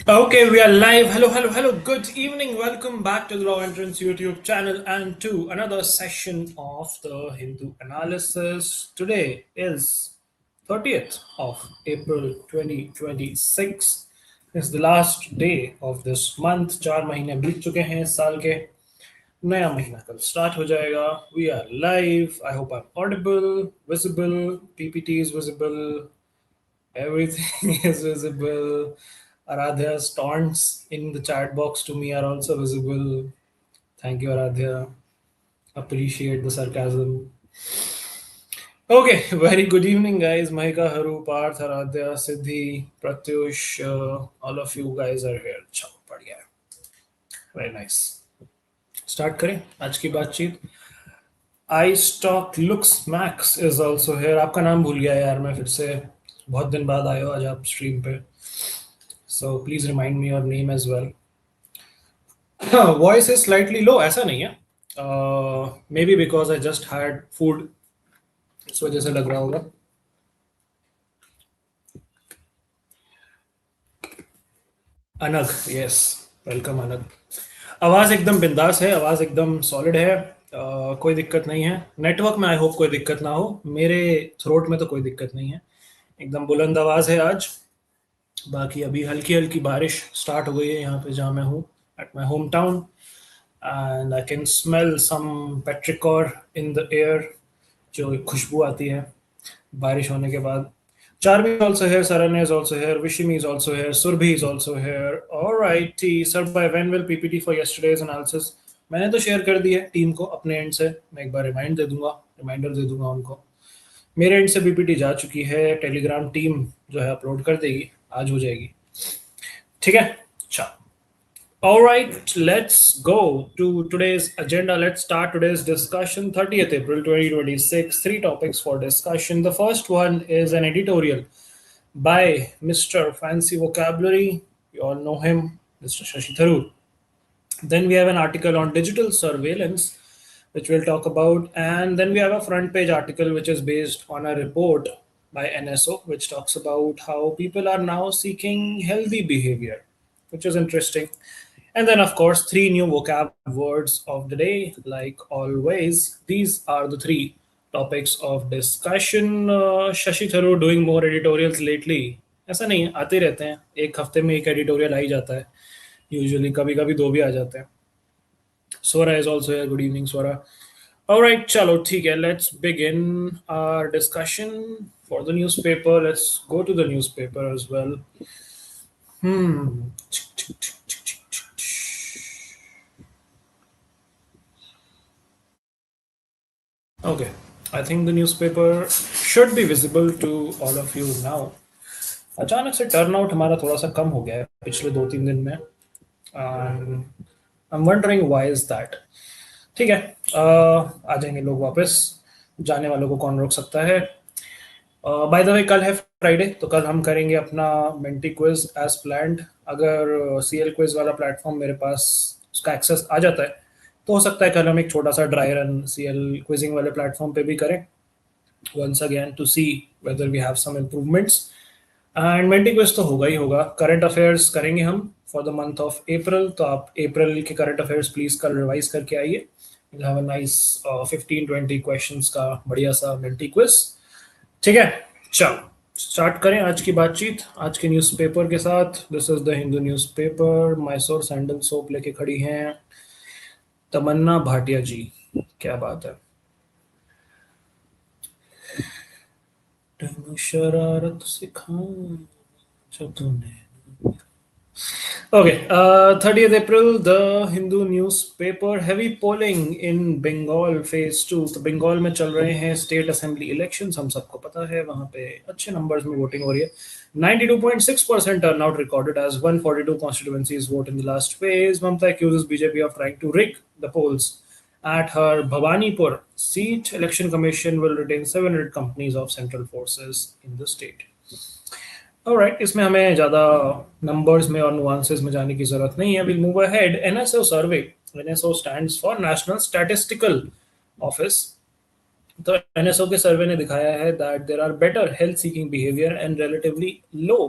Okay, we are live. Hello, hello, hello. Good evening. Welcome back to the Law Entrance YouTube channel and to another session of the Hindu analysis. Today is 30th of April 2026. It's the last day of this month. 4 महीने बीत चुके हैं इस साल के. नया महीना कल स्टार्ट हो जाएगा. We are live. I hope I'm audible, visible, PPT is visible, everything is visible. Aradhya's taunts in the chat box to me are also visible. Thank you, Aradhya. Appreciate the sarcasm. Okay, very good evening, guys. Mahika, Haru, Parth, Aradhya, Siddhi, Pratyush, all of you guys are here. Chao, बढ़िया है. Very nice. Start करें आज की बातचीत. I stock looks max is also here. आपका नाम भूल गया यार मैं फिर से. बहुत दिन बाद आए हो आज आप स्ट्रीम पे. So please remind me your name as well. Voice is slightly low. ऐसा नहीं है. Maybe because I just had food, इस वजह से लग रहा होगा. अनग, यस, वेलकम अनग. आवाज़ एकदम बिंदास है, आवाज़ एकदम सॉलिड है. कोई दिक्कत नहीं है. नेटवर्क में आई होप कोई दिक्कत ना हो. मेरे थ्रोट में तो कोई दिक्कत नहीं है. एकदम बुलंद आवाज़ है आज. बाकी अभी हल्की हल्की बारिश स्टार्ट हो गई है यहाँ पे जहाँ मैं हूँ, at my home town. And I can smell some petrichor in the air, जो एक खुशबू आती है बारिश होने के बाद. Charmi is also here, Saranya is also here, Vishimi is also here, Surbhi is also here. Alrighty, sir, by when will PPT for yesterday's analysis? मैंने तो शेयर कर दी है टीम को अपने एंड से. मैं एक बार रिमाइंडर दे दूंगा उनको. मेरे एंड से पीपीटी जा चुकी है. टेलीग्राम टीम जो है अपलोड कर देगी, आज हो जाएगी. ठीक है, अच्छा. All right, let's go to today's agenda. Let's start today's discussion. 30th April 2026. 3 topics for discussion. The first one is an editorial by Mr. Fancy Vocabulary. You all know him, Mr. Shashi Tharoor. Then we have an article on digital surveillance, which we'll talk about. And then we have a front page article, which is based on a report by NSO, which talks about how people are now seeking healthy behavior, which is interesting. And then, of course, 3 new vocab words of the day, like always. These are the 3 topics of discussion. Shashi Tharoor doing more editorials lately. ऐसा नहीं, आते रहते हैं. एक हफ्ते में एक editorial आ ही जाता है. यूजुअली कभी कभी 2 भी आ जाते हैं. Swara is also here. Good evening, Swara. All right, chalo, ठीक है. Let's begin our discussion for the newspaper. Let's go to the newspaper as well. Okay, I think the newspaper should be visible to all of you now. अचानक से turnout हमारा थोड़ा सा कम हो गया है पिछले 2-3 दिन में. I'm wondering why is that. ठीक है, आ जाएंगे लोग वापस. जाने वालों को कौन रोक सकता है. बाय द वे, कल है फ्राइडे, तो कल हम करेंगे अपना मेंटी क्विज एज प्लान्ड. अगर सीएल क्विज वाला प्लेटफॉर्म मेरे पास उसका एक्सेस आ जाता है तो हो सकता है कल हम एक छोटा सा ड्राई रन सीएल क्विजिंग वाले प्लेटफॉर्म पे भी करें, once again to see whether we have some improvements. And Menti quiz तो होगा ही होगा. करंट अफेयर्स करेंगे हम for the month of April. तो आप अप्रैल के करंट अफेयर्स प्लीज कल रिवाइज करके आइए. Will have a nice 15-20 questions का बढ़िया सा मेंटी क्विज. ठीक है, चलो स्टार्ट करें आज की बातचीत आज के न्यूज़पेपर के साथ. This is the Hindu newspaper. Mysore sandal soap लेके खड़ी हैं तमन्ना भाटिया जी. क्या बात है. शरारत सिखा तूने. Okay, 30th April, the Hindu newspaper. Heavy polling in Bengal phase 2. तो बंगाल में चल रहे हैं स्टेट असेंबली इलेक्शंस. हम सबको पता है वहाँ पे अच्छे नंबर्स में वोटिंग हो रही है. 92.6% turnout recorded as 142 constituencies vote in the last phase. Mamata accuses BJP of trying to rig the polls at her Bhawanipur seat. Election Commission will retain 700 companies of central forces in the state. Alright, इसमें हमें ज़्यादा numbers में और nuances में जाने की ज़रूरत नहीं है. We'll move ahead. NSO survey. NSO stands for National Statistical Office. तो NSO के सर्वे ने दिखाया है that there are better health seeking behavior and relatively low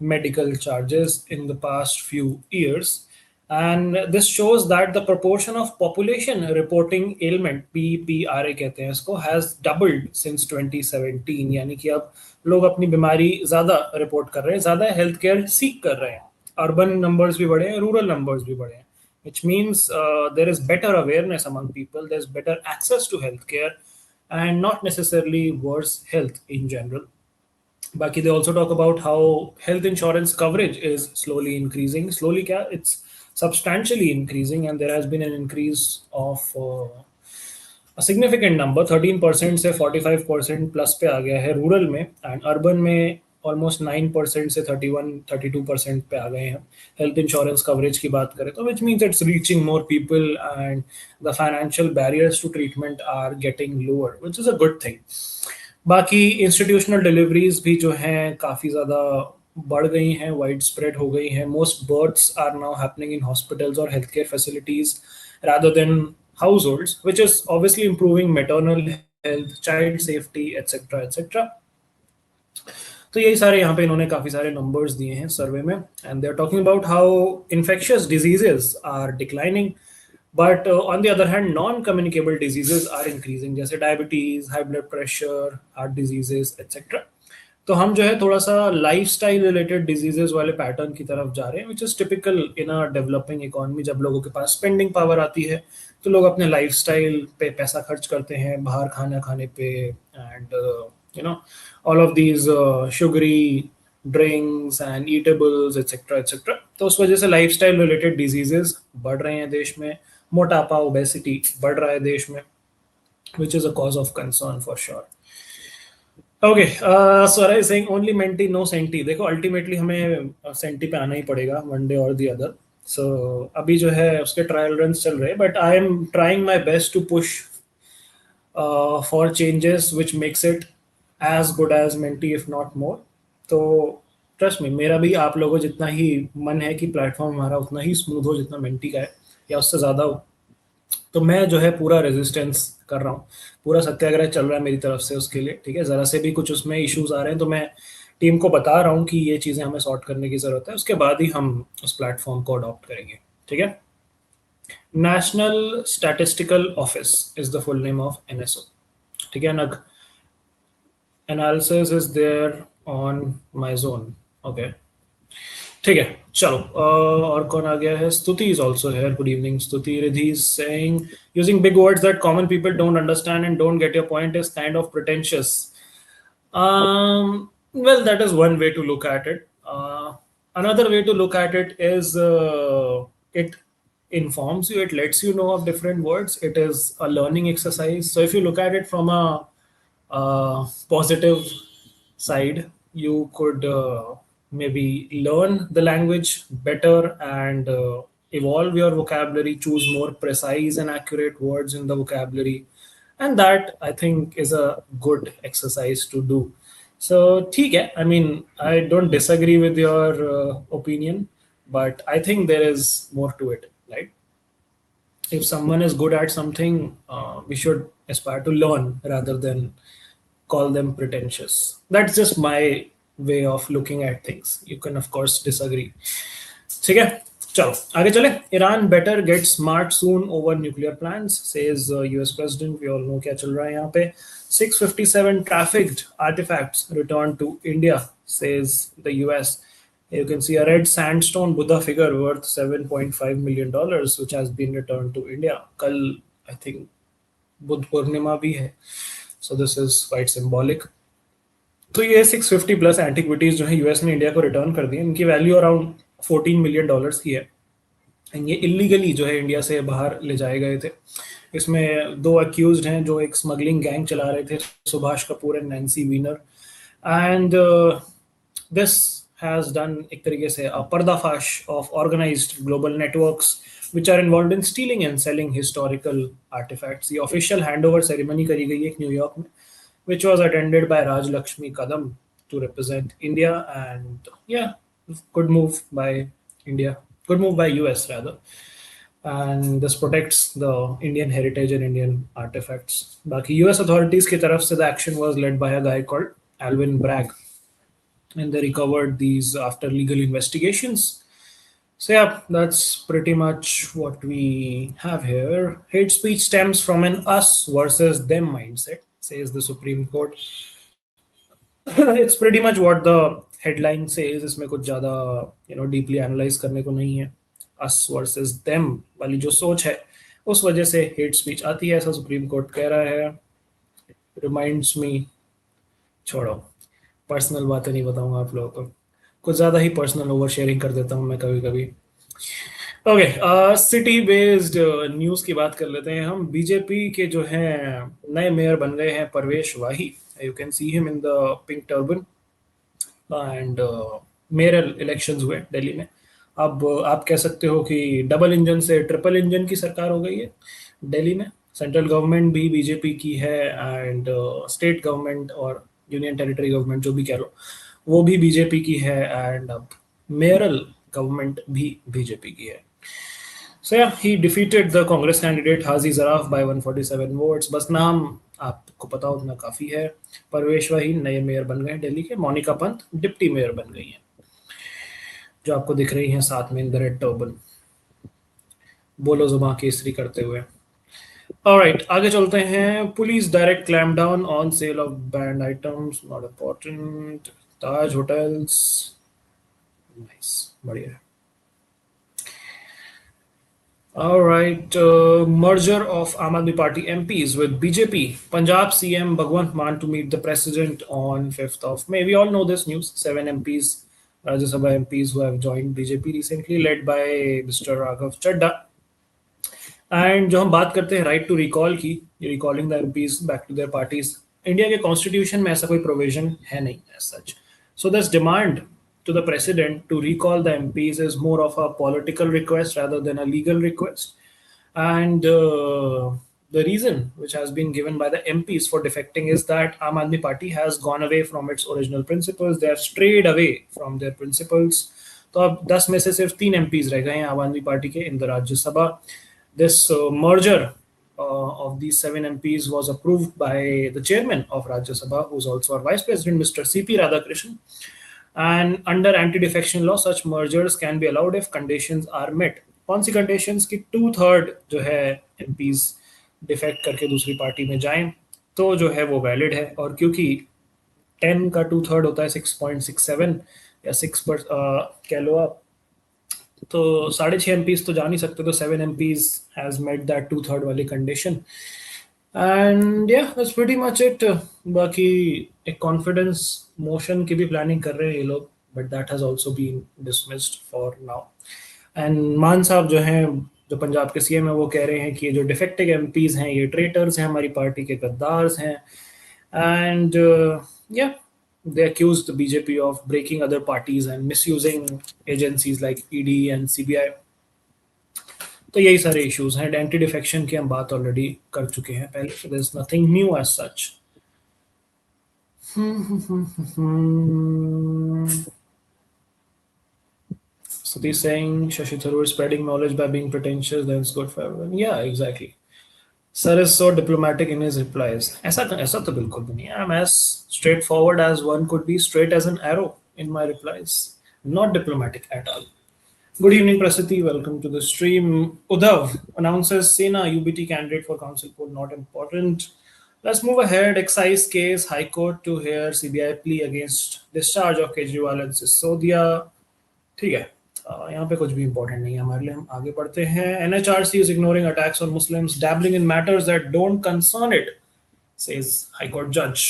medical charges in the past few years. And this shows that the proportion of population reporting ailment, PPRA कहते हैं इसको, has doubled since 2017. यानी कि अब लोग अपनी बीमारी ज़्यादा रिपोर्ट कर रहे हैं, ज़्यादा हेल्थ केयर सीख कर रहे हैं. अर्बन नंबर्स भी बढ़े हैं, रूरल नंबर्स भी बढ़े हैं, which means there is better awareness among people, there's better access to healthcare, and not necessarily worse health in general. Baki, they also talk about how health insurance coverage is slowly increasing. Slowly, kya? It's substantially increasing, and there has been an increase of a significant number, 13% से 45% plus पे आ गया है rural में, and urban में almost 9% से 32% पे आ गए हैं. हेल्थ इंश्योरेंस कवरेज की बात करें तो which means it's reaching more people and the financial barriers to treatment are getting lower, which is a good thing. बाकी इंस्टीट्यूशनल डिलीवरीज भी जो हैं काफ़ी ज़्यादा बढ़ गई हैं, वाइड स्प्रेड हो गई हैं. Most births are now happening in hospitals और health care facilities rather than households, which is obviously improving maternal health, child safety, etc. etc. तो यही सारे यहाँ पे इन्होंने काफ़ी सारे नंबर्स दिए हैं सर्वे में, and they are talking about how infectious diseases are declining, but on the other hand non communicable diseases are increasing, जैसे diabetes, high blood pressure, heart diseases etcetera. तो हम जो है थोड़ा सा लाइफस्टाइल रिलेटेड डिजीजेस वाले pattern की तरफ जा रहे हैं, which is typical in a developing economy. जब लोगों के पास स्पेंडिंग पावर आती है तो लोग अपने लाइफस्टाइल पे पैसा खर्च करते हैं, बाहर खाना खाने पे, and you know all of these sugary drinks and eatables etcetera etcetera. तो उस वजह से लाइफस्टाइल रिलेटेड डिजीजेस बढ़ रहे हैं देश में. मोटापा, ओबेसिटी बढ़ रहा है देश में, which is a cause of concern for sure. Okay, so I saying only Menti no Senti. देखो अल्टीमेटली हमें सेंटी पे आना ही पड़ेगा वन डे और दी अदर. सो अभी जो है उसके ट्रायल रन चल रहे हैं, but I am trying my best to push for changes which makes it as good as Menti if not more. तो ट्रस्ट में मेरा भी आप लोगों जितना ही मन है कि प्लेटफॉर्म हमारा उतना ही स्मूथ हो जितना मेंटी का है, या उससे ज़्यादा हो. तो मैं जो है पूरा रेजिस्टेंस कर रहा हूँ, पूरा सत्याग्रह चल रहा है मेरी तरफ से उसके लिए. ठीक है, ज़रा से भी कुछ उसमें इश्यूज आ रहे हैं तो मैं टीम को बता रहा हूँ कि ये चीज़ें हमें सॉर्ट करने की ज़रूरत है, उसके बाद ही हम उस प्लेटफॉर्म को अडॉप्ट करेंगे. ठीक है. National statistical office is the full name of NSO. ठीक है. नग analysis is there on my zone. Okay, ठीक है. चलो, और कौन आ गया है? Stuti is also here. Good evening Stuti. Ridhi is saying using big words that common people don't understand and don't get your point is kind of pretentious. Well, that is one way to look at it. Another way to look at it is it informs you, it lets you know of different words. It is a learning exercise. So if you look at it from a positive side, you could maybe learn the language better and evolve your vocabulary, choose more precise and accurate words in the vocabulary. And that, I think, is a good exercise to do. So, ठीक है. I mean, I don't disagree with your opinion, but I think there is more to it, right? If someone is good at something, we should aspire to learn rather than call them pretentious. That's just my way of looking at things. You can, of course, disagree. ठीक है, चलो आगे चले. Iran better get smart soon over nuclear plans, says US president. We all know क्या चल रहा है यहाँ पे. 657 trafficked artifacts returned to India, says the US. You can see a red sandstone Buddha figure worth $7.5 million, which has been returned to India. Kal, I think, Buddha Purnima bhi hai. So this is quite symbolic. तो ये 650 plus antiquities जो है US ने India को return कर दी. इनकी value around $14 million की है. एंड ये इलीगली जो है इंडिया से बाहर ले जाए गए थे. इसमें 2 अक्यूज्ड हैं जो एक स्मगलिंग गैंग चला रहे थे, Subhash Kapoor and Nancy Weiner. And this has done एक तरीके से अ पर्दाफाश of organised global networks which are involved in stealing and selling historical artifacts. The official handover ceremony करी गई है न्यूयॉर्क में, which was attended by Raj Lakshmi Kadam to represent India. And yeah, good move by India, good move by US rather. And this protects the Indian heritage and Indian artifacts. बाकी US authorities की तरफ से the action was led by a guy called Alvin Bragg. and they recovered these after legal investigations. So yeah, that's pretty much what we have here. Hate speech stems from an us versus them mindset, says the Supreme Court. It's pretty much what the headline says. इसमें कुछ ज़्यादा deeply analyse करने को नहीं है. us versus them वाली जो सोच है, उस वजह से हेट स्पीच आती है, ऐसा सुप्रीम कोर्ट कह रहा है. रिमाइंड्स मी, छोड़ो, पर्सनल बातें नहीं बताऊंगा आप लोगों को. कुछ ज़्यादा ही पर्सनल ओवर शेयरिंग कर देता हूँ मैं कभी कभी. ओके, सिटी बेस्ड न्यूज़ की बात कर लेते हैं हम. बीजेपी के जो हैं नए मेयर बन गए हैं Parvesh Wahi. You can see him in the pink turban. And mayoral elections हुए दिल्ली में. अब आप कह सकते हो कि डबल इंजन से ट्रिपल इंजन की सरकार हो गई है दिल्ली में. सेंट्रल गवर्नमेंट भी बीजेपी की है, एंड स्टेट गवर्नमेंट और यूनियन टेरिटरी गवर्नमेंट जो भी कह लो, वो भी बीजेपी की है. एंड अब मेयरल गवर्नमेंट भी बीजेपी की है. So yeah, he defeated the Congress candidate Hazi Zaraf by 147 votes. बस नाम आपको पता उतना काफी है. परवेश वही नए मेयर बन गए दिल्ली के. मोनिका पंत डिप्टी मेयर बन गई हैं, जो आपको दिख रही हैं साथ में इन द रेड टर्बन, बोलो जुबां केसरी करते हुए. ऑलराइट, आगे चलते हैं. Police direct clamp down on sale of band items, not important. Taj hotels, nice, बढ़िया है. All right, merger of Aam Aadmi Party MPs with BJP. Punjab CM Bhagwant Mann to meet the president on 5th of May. We all know this news. 7 MPs, Rajya Sabha MPs who have joined BJP recently, led by Mr. Raghav Chadda. And जो हम बात करते हैं right to recall की, recalling the MPs back to their parties, India के constitution में ऐसा कोई प्रोविजन है नहीं as such. So this demand to the president to recall the MPs is more of a political request rather than a legal request. And the reason which has been given by the MPs for defecting is that Aam Aadmi Party has gone away from its original principles. They have strayed away from their principles. तो अब 10 में से सिर्फ 3 MPs रह गए हैं आम आदमी पार्टी के in the Rajya Sabha. This merger of these 7 MPs was approved by the chairman of Rajya Sabha, who is also our vice president, Mr. C.P. Radhakrishnan. And under anti-defection law, such mergers can be allowed if conditions are met. कौन सी conditions की 2/3 जो है MPs defect करके दूसरी party में जाएं तो जो है वो वैलिड है. और क्योंकि 10 का 2/3 होता है 6.67 या 6 पर कह लो आप, तो 6.5 MPs तो जा नहीं सकते. तो 7 MPs has met that 2/3 वाली condition. एंड या दैट्स प्रीटी मच इट. बाकी एक कॉन्फिडेंस मोशन की भी प्लानिंग कर रहे हैं ये लोग, but that has also been dismissed for now. And Mann साहब जो हैं, जो पंजाब के सीएम है, वो कह रहे हैं कि ये जो डिफेक्टिव एमपीज हैं ये ट्रेटर्स हैं, हमारी पार्टी के गद्दार्स हैं. एंड या they accused the BJP of breaking other parties and misusing agencies like ED and CBI. तो यही सारे इश्यूज हैं. एंटी डिफेक्शन की हम बात ऑलरेडी कर चुके हैं पहले, so there's nothing new as such. So they're saying Shashi Tharoor is spreading knowledge by being pretentious, then it's good for everyone. Yeah, exactly. Sir is so diplomatic in his replies. ऐसा तो बिल्कुल भी नहीं है. I'm as straightforward as one could be, straight as an arrow in my replies. Not diplomatic at all. Good evening, Prasiti. Welcome to the stream. Uddhav announces Sena UBT candidate for council poll. Not important. Let's move ahead. Excise case. High Court to hear CBI plea against discharge of Kejriwal and Sisodia. ठीक है, यहाँ पे कुछ भी important नहीं है हमारे लिए. हम आगे बढ़ते हैं. NHRC is ignoring attacks on Muslims, dabbling in matters that don't concern it, says High Court judge.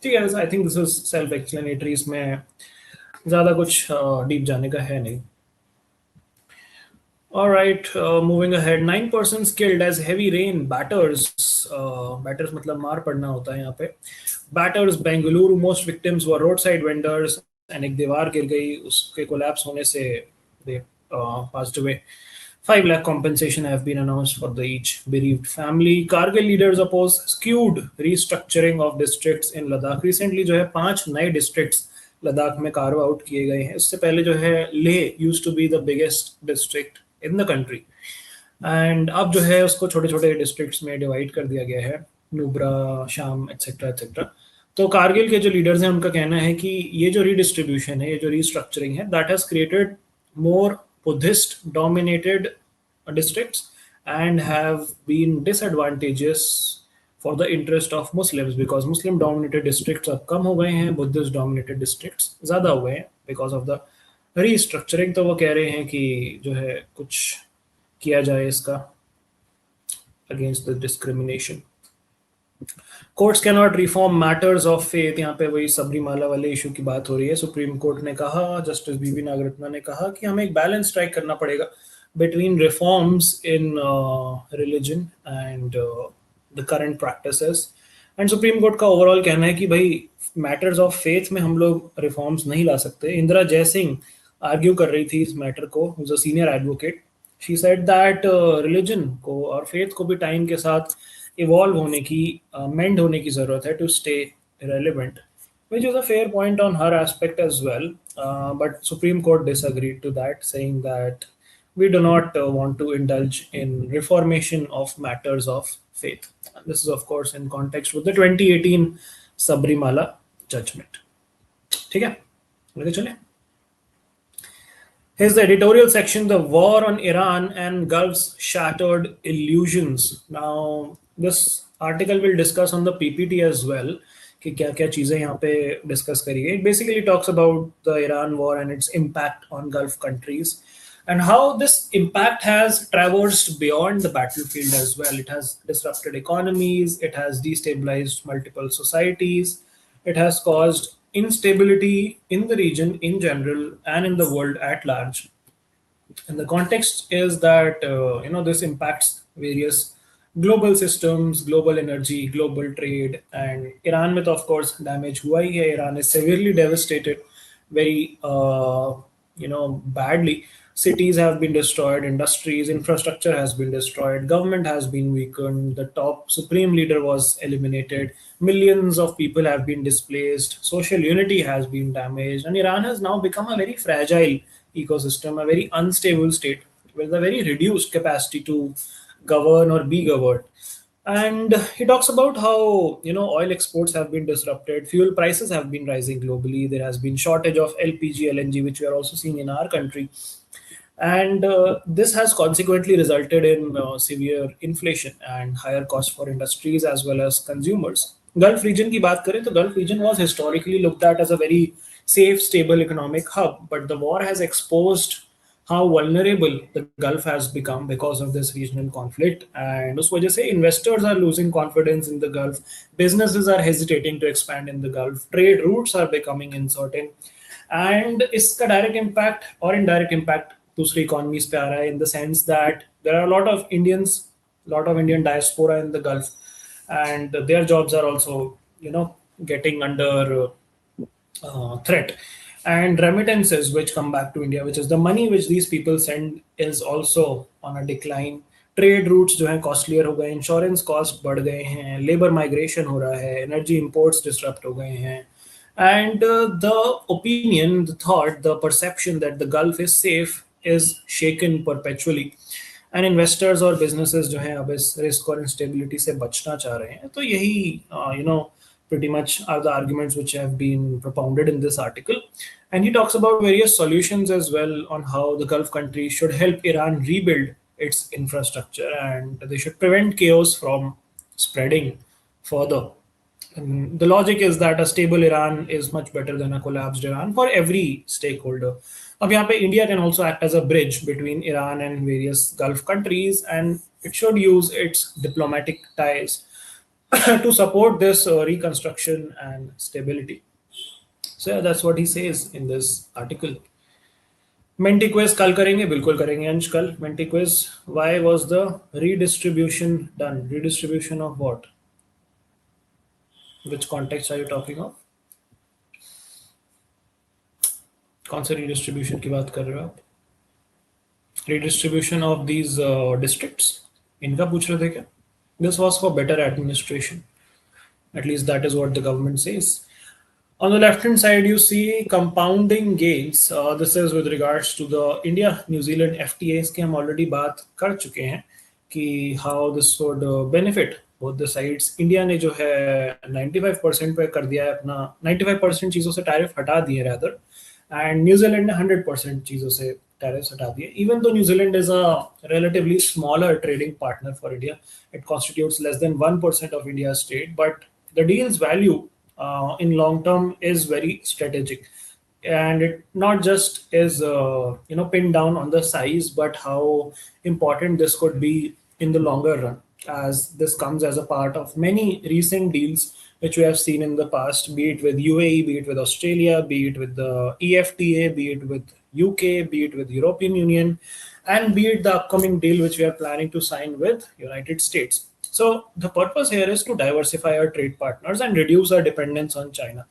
ठीक है, I think this is self-explanatory. इसमें ज़्यादा कुछ deep जाने का है नहीं. All right, moving ahead. 9 persons killed as heavy rain batters. Batters मतलब मार पड़ना होता है यहाँ पे. Batters Bengaluru. Most victims were roadside vendors. And एक दीवार गिर गई, उसके collapse होने से they passed away. 5 lakh compensation have been announced for the each bereaved family. Kargil leaders oppose skewed restructuring of districts in Ladakh. Recently जो है 5 नए districts लद्दाख में कार्व आउट किए गए हैं. इससे पहले जो है Leh used to be the biggest district in the country, and अब जो है उसको छोटे छोटे डिस्ट्रिक्ट्स में डिवाइड कर दिया गया है, नुब्रा, शाम, एटसेट्रा एटसेट्रा. तो कारगिल के जो लीडर्स हैं उनका कहना है कि ये जो रीडिस्ट्रीब्यूशन है, ये जो रीस्ट्रक्चरिंग है, that has created more Buddhist dominated districts and have been disadvantages for the interest of Muslims, because Muslim dominated districts अब कम हो गए हैं, बुद्धिस्ट डोमिनेटेड डिस्ट्रिक्ट्स ज़्यादा हो गए हैं बिकॉज ऑफ द रीस्ट्रक्चरिंग। तो वो कह रहे हैं कि जो है कुछ किया जाए इसका, against the discrimination. Courts can not reform matters of faith, यहाँ पे वही सबरीमाला वाले इशू की बात हो रही है। सुप्रीम कोर्ट ने कहा, जस्टिस बीवी नागरत्ना ने कहा कि हमें एक बैलेंस स्ट्राइक करना पड़ेगा between reforms in religion and the current practices. And supreme court का ओवरऑल कहना है कि भाई मैटर्स ऑफ फेथ में हम लोग रिफॉर्म्स नहीं ला सकते। इंदिरा जयसिंह आर्ग्यू कर रही थी इस मैटर को, a senior advocate. She said that religion को और फेथ को भी टाइम के साथ इवॉल्व होने की, मेंड होने की जरूरत है to stay relevant, which is a fair point on her aspect as well. But Supreme Court disagreed to that, saying that we do not want to indulge in reformation of matters of faith. This is, of course, in context with the 2018 Sabrimala judgment. ठीक है, लेके चले। Here's the editorial section: The War on Iran and Gulf's Shattered Illusions. Now, this article will discuss on the PPT as well कि क्या क्या चीज़ें यहाँ पे डिस्कस करी है. It basically talks about the Iran war and its impact on Gulf countries and how this impact has traversed beyond the battlefield as well. It has disrupted economies, it has destabilized multiple societies, it has caused instability in the region in general and in the world at large. And the context is that this impacts various global systems, global energy, global trade, and Iran with, of course, damage hua hi hai. Iran is severely devastated, very badly. Cities have been destroyed, industries, infrastructure has been destroyed, government has been weakened, the top supreme leader was eliminated, millions of people have been displaced, social unity has been damaged, and Iran has now become a very fragile ecosystem, a very unstable state with a very reduced capacity to govern or be governed. And he talks about how oil exports have been disrupted, fuel prices have been rising globally, there has been shortage of LPG, LNG, which we are also seeing in our country, and this has consequently resulted in severe inflation and higher costs for industries as well as consumers. Gulf region की बात करें तो Gulf region was historically looked at as a very safe, stable economic hub, but the war has exposed how vulnerable the Gulf has become because of this regional conflict. And उस वजह से investors are losing confidence in the Gulf, businesses are hesitating to expand in the Gulf, trade routes are becoming uncertain, and इसका direct impact or indirect impact दूसरी economies पे आ रहा है, in the sense that there are a lot of Indian diaspora in the Gulf, and their jobs are also getting under threat. And remittances which come back to India, which is the money which these people send, is also on a decline. Trade routes जो हैं costlier हो गए, insurance cost बढ़ गए हैं, labour migration हो रहा है, एनर्जी इंपोर्ट्स डिसरप्ट हो गए हैं, and the opinion, the thought, the perception that the Gulf is safe is shaken perpetually. And investors और businesses जो हैं अब इस risk और instability से बचना चाह रहे हैं. तो यही pretty much are the arguments which have been propounded in this article. And he talks about various solutions as well on how the Gulf countries should help Iran rebuild its infrastructure, and they should prevent chaos from spreading further. And the logic is that a stable Iran is much better than a collapsed Iran for every stakeholder. अब यहाँ पे India can also act as a bridge between Iran and various Gulf countries, and it should use its diplomatic ties to support this reconstruction and stability. So yeah, that's what he says in this article. Menti quiz कल करेंगे, बिल्कुल करेंगे अंश कल. Menti quiz, why was the redistribution done? Redistribution of what? Which context are you talking of? कौन से redistribution की बात कर रहे हो आप? Redistribution of these districts? इनका पूछ रहे थे क्या? This was for better administration. At least that is what the government says. On the left-hand side, you see compounding gains. This is with regards to the India-New Zealand FTAs की हम already बात कर चुके हैं कि how this would benefit both the sides. India ने जो है 95% पे कर दिया है अपना, 95% चीज़ों से टैरिफ हटा दिए rather, and न्यूजीलैंड ने 100% चीज़ों से टैरिफ्स हटा दिए. Even though New Zealand is a relatively smaller trading partner for India, it constitutes less than 1% of India's trade, but the deal's value in long term is very strategic, and it not just is pinned down on the size, but how important this could be in the longer run, as this comes as a part of many recent deals which we have seen in the past, be it with UAE, be it with Australia, be it with the EFTA, be it with UK, be it with European Union, and be it the upcoming deal which we are planning to sign with United States. So the purpose here is to diversify our trade partners and reduce our dependence on China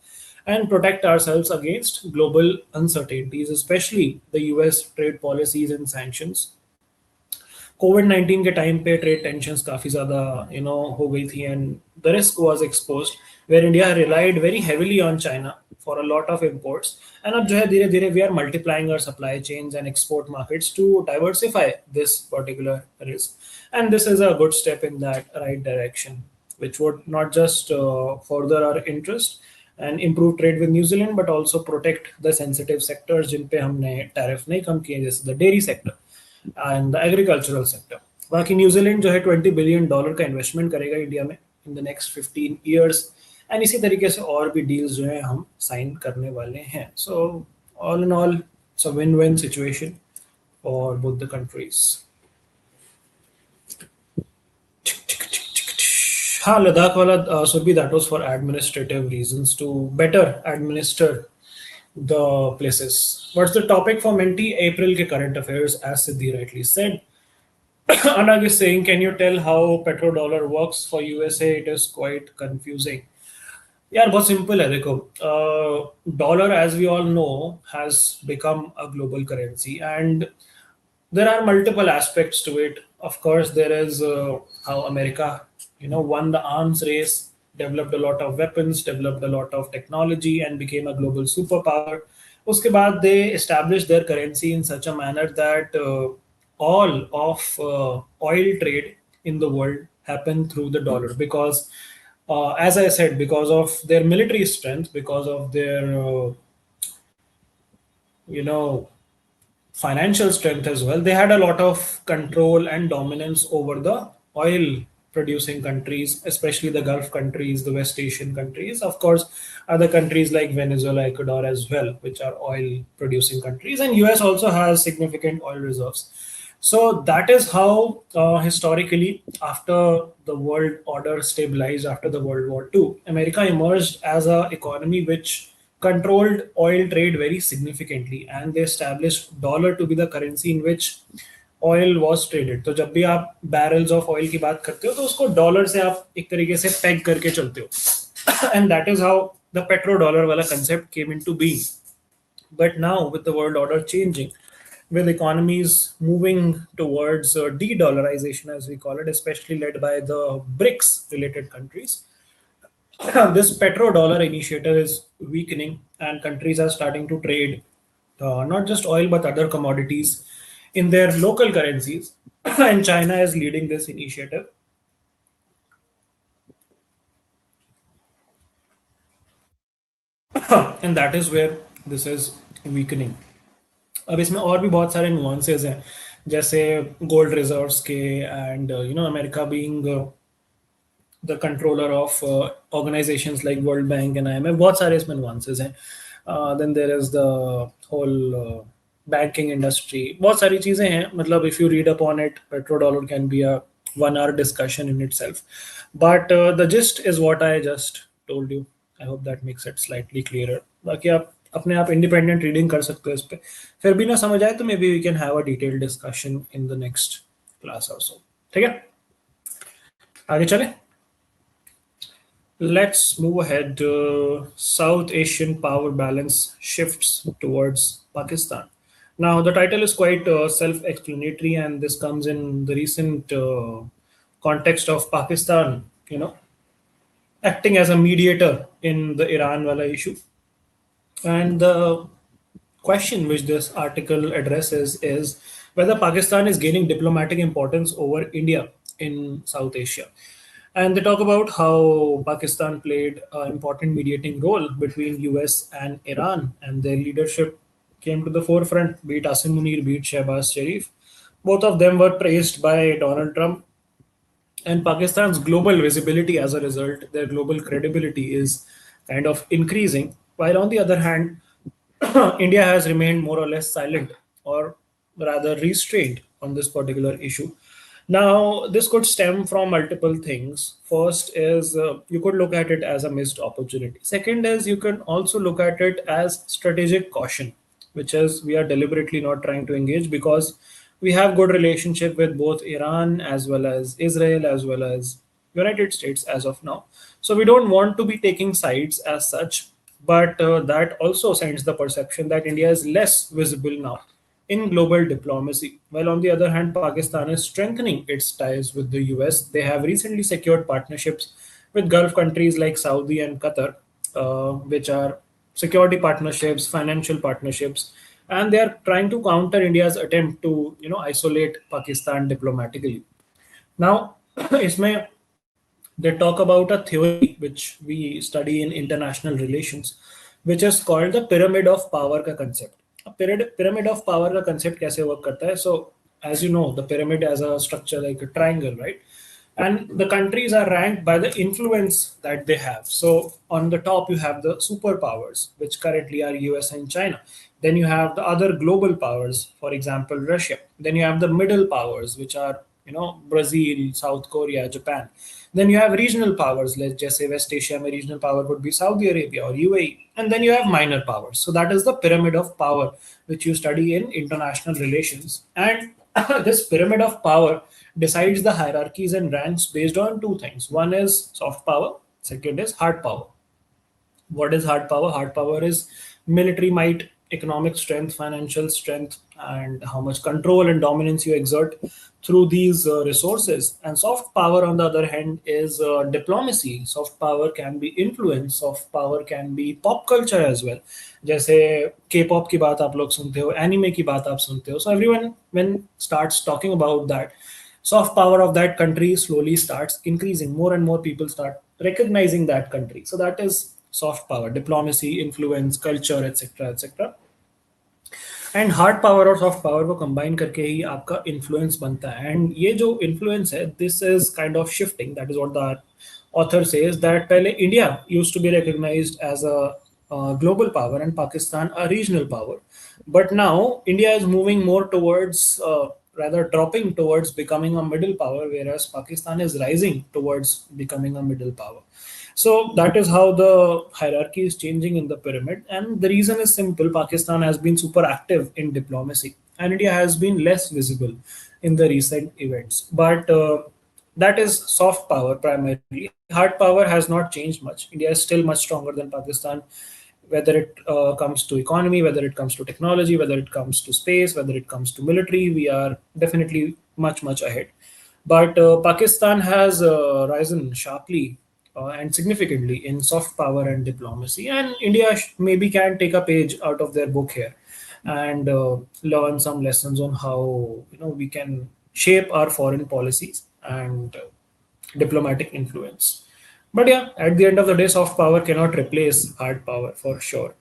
and protect ourselves against global uncertainties, especially the US trade policies and sanctions. Covid 19 के time पे trade tensions काफी ज्यादा हो गई थी, and the risk was exposed where India relied very heavily on China for a lot of imports. And अब जो है धीरे धीरे we are multiplying our supply chains and export markets to diversify this particular risk, and this is a good step in that right direction, which would not just further our interest and improve trade with New Zealand, but also protect the sensitive sectors जिन पे हमने tariff नहीं कम किए, जैसे the dairy sector and the agricultural sector. बाकी New Zealand जो है $20 billion का investment करेगा इंडिया में in the next 15 years, and इसी तरीके से और भी डील्स जो है हम साइन करने वाले हैं. So all in all it's a win win situation for both the countries. हाँ, लद्दाख वाला Surabhi, that was for administrative reasons to better administer the places. What's the topic for Menti? April के current affairs, as Siddhi rightly said. Anag is saying, can you tell how petrodollar works for USA? It is quite confusing. यार बहुत simple है, देखो, dollar as we all know has become a global currency, and there are multiple aspects to it. Of course, there is how America, won the arms race, developed a lot of weapons, developed a lot of technology, and became a global superpower. Uske baad they established their currency in such a manner that all of oil trade in the world happened through the dollar, because, as I said, because of their military strength, because of their, you know, financial strength as well. They had a lot of control and dominance over the oil producing countries, especially the Gulf countries, the West Asian countries, of course, other countries like Venezuela, Ecuador as well, which are oil producing countries. And US also has significant oil reserves. So that is how historically, after the world order stabilized after the World War II, America emerged as an economy which controlled oil trade very significantly, and they established dollar to be the currency in which oil was traded. तो जब भी आप barrels of oil की बात करते हो तो उसको डॉलर से आप एक तरीके से पेग करके चलते हो, and that is how the petro dollar वाला concept came into being. But now with the world order changing, with economies moving towards de-dollarization, as we call it, especially led by the BRICS related countries, this petrodollar initiative is weakening, and countries are starting to trade not just oil but other commodities in their local currencies, and China is leading this initiative. And that is where this is weakening. अब इसमें और भी बहुत सारे nuances हैं, जैसे gold reserves के, and America being the controller of organizations like World Bank and IMF. बहुत सारे इसमें nuances हैं. Then there is the whole banking industry. बहुत सारी चीजें हैं. मतलब if you read upon it, petrodollar can be a 1 hour discussion in itself. But the gist is what I just told you. I hope that makes it slightly clearer. बाकी आप अपने आप independent reading कर सकते हो इस पे. फिर भी ना समझ आए तो maybe we can have a detailed discussion in the next class or so. ठीक है? आगे चले? Let's move ahead. South Asian power balance shifts towards Pakistan. Now, the title is quite self-explanatory, and this comes in the recent context of Pakistan, acting as a mediator in the Iran wala issue. And the question which this article addresses is whether Pakistan is gaining diplomatic importance over India in South Asia. And they talk about how Pakistan played an important mediating role between US and Iran, and their leadership came to the forefront, be it Asim Munir, be it Shehbaz Sharif. Both of them were praised by Donald Trump, and Pakistan's global visibility as a result, their global credibility is kind of increasing. While on the other hand, India has remained more or less silent, or rather restrained, on this particular issue. Now, this could stem from multiple things. First is you could look at it as a missed opportunity. Second is you can also look at it as strategic caution, which is we are deliberately not trying to engage because we have good relationship with both Iran as well as Israel as well as United States as of now. So we don't want to be taking sides as such, but that also sends the perception that India is less visible now in global diplomacy. While on the other hand, Pakistan is strengthening its ties with the US. They have recently secured partnerships with Gulf countries like Saudi and Qatar, which are security partnerships, financial partnerships, and they are trying to counter India's attempt to isolate Pakistan diplomatically. Now, इसमें they talk about a theory which we study in international relations, which is called the pyramid of power का concept. A pyramid of power का concept कैसे work करता है? So, as you know, the pyramid has a structure like a triangle, right? And the countries are ranked by the influence that they have. So on the top you have the superpowers, which currently are US and China. Then you have the other global powers, for example Russia. Then you have the middle powers, which are Brazil, South Korea, Japan. Then you have regional powers, let's just say West Asia mein regional power would be Saudi Arabia or UAE. And then you have minor powers. So that is the pyramid of power which you study in international relations. And this pyramid of power decides the hierarchies and ranks based on two things. One is soft power, second is hard power. What is hard power? Hard power is military might, economic strength, financial strength, and how much control and dominance you exert through these resources. And soft power, on the other hand, is diplomacy. Soft power can be influence. Soft power can be pop culture as well. जैसे K-pop की बात आप लोग सुनते हो, anime की बात आप सुनते हो. So everyone when starts talking about that, soft power of that country slowly starts increasing. More and more people start recognizing that country. So that is soft power, diplomacy, influence, culture, etc., etc. And hard power और soft power को combine करके ही आपका influence बनता है. And ये जो influence है, this is kind of shifting. That is what the author says, that पहले India used to be recognized as a global power and Pakistan a regional power, but now India is moving more towards rather dropping towards becoming a middle power, whereas Pakistan is rising towards becoming a middle power. So that is how the hierarchy is changing in the pyramid. And the reason is simple: Pakistan has been super active in diplomacy, and India has been less visible in the recent events. But that is soft power primarily. Hard power has not changed much. India is still much stronger than Pakistan, whether it comes to economy, whether it comes to technology, whether it comes to space, whether it comes to military. We are definitely much, much ahead. But Pakistan has risen sharply and significantly in soft power and diplomacy. And India maybe can take a page out of their book here and learn some lessons on how we can shape our foreign policies and diplomatic influence. But yeah, at the end of the day, soft power cannot replace hard power for sure.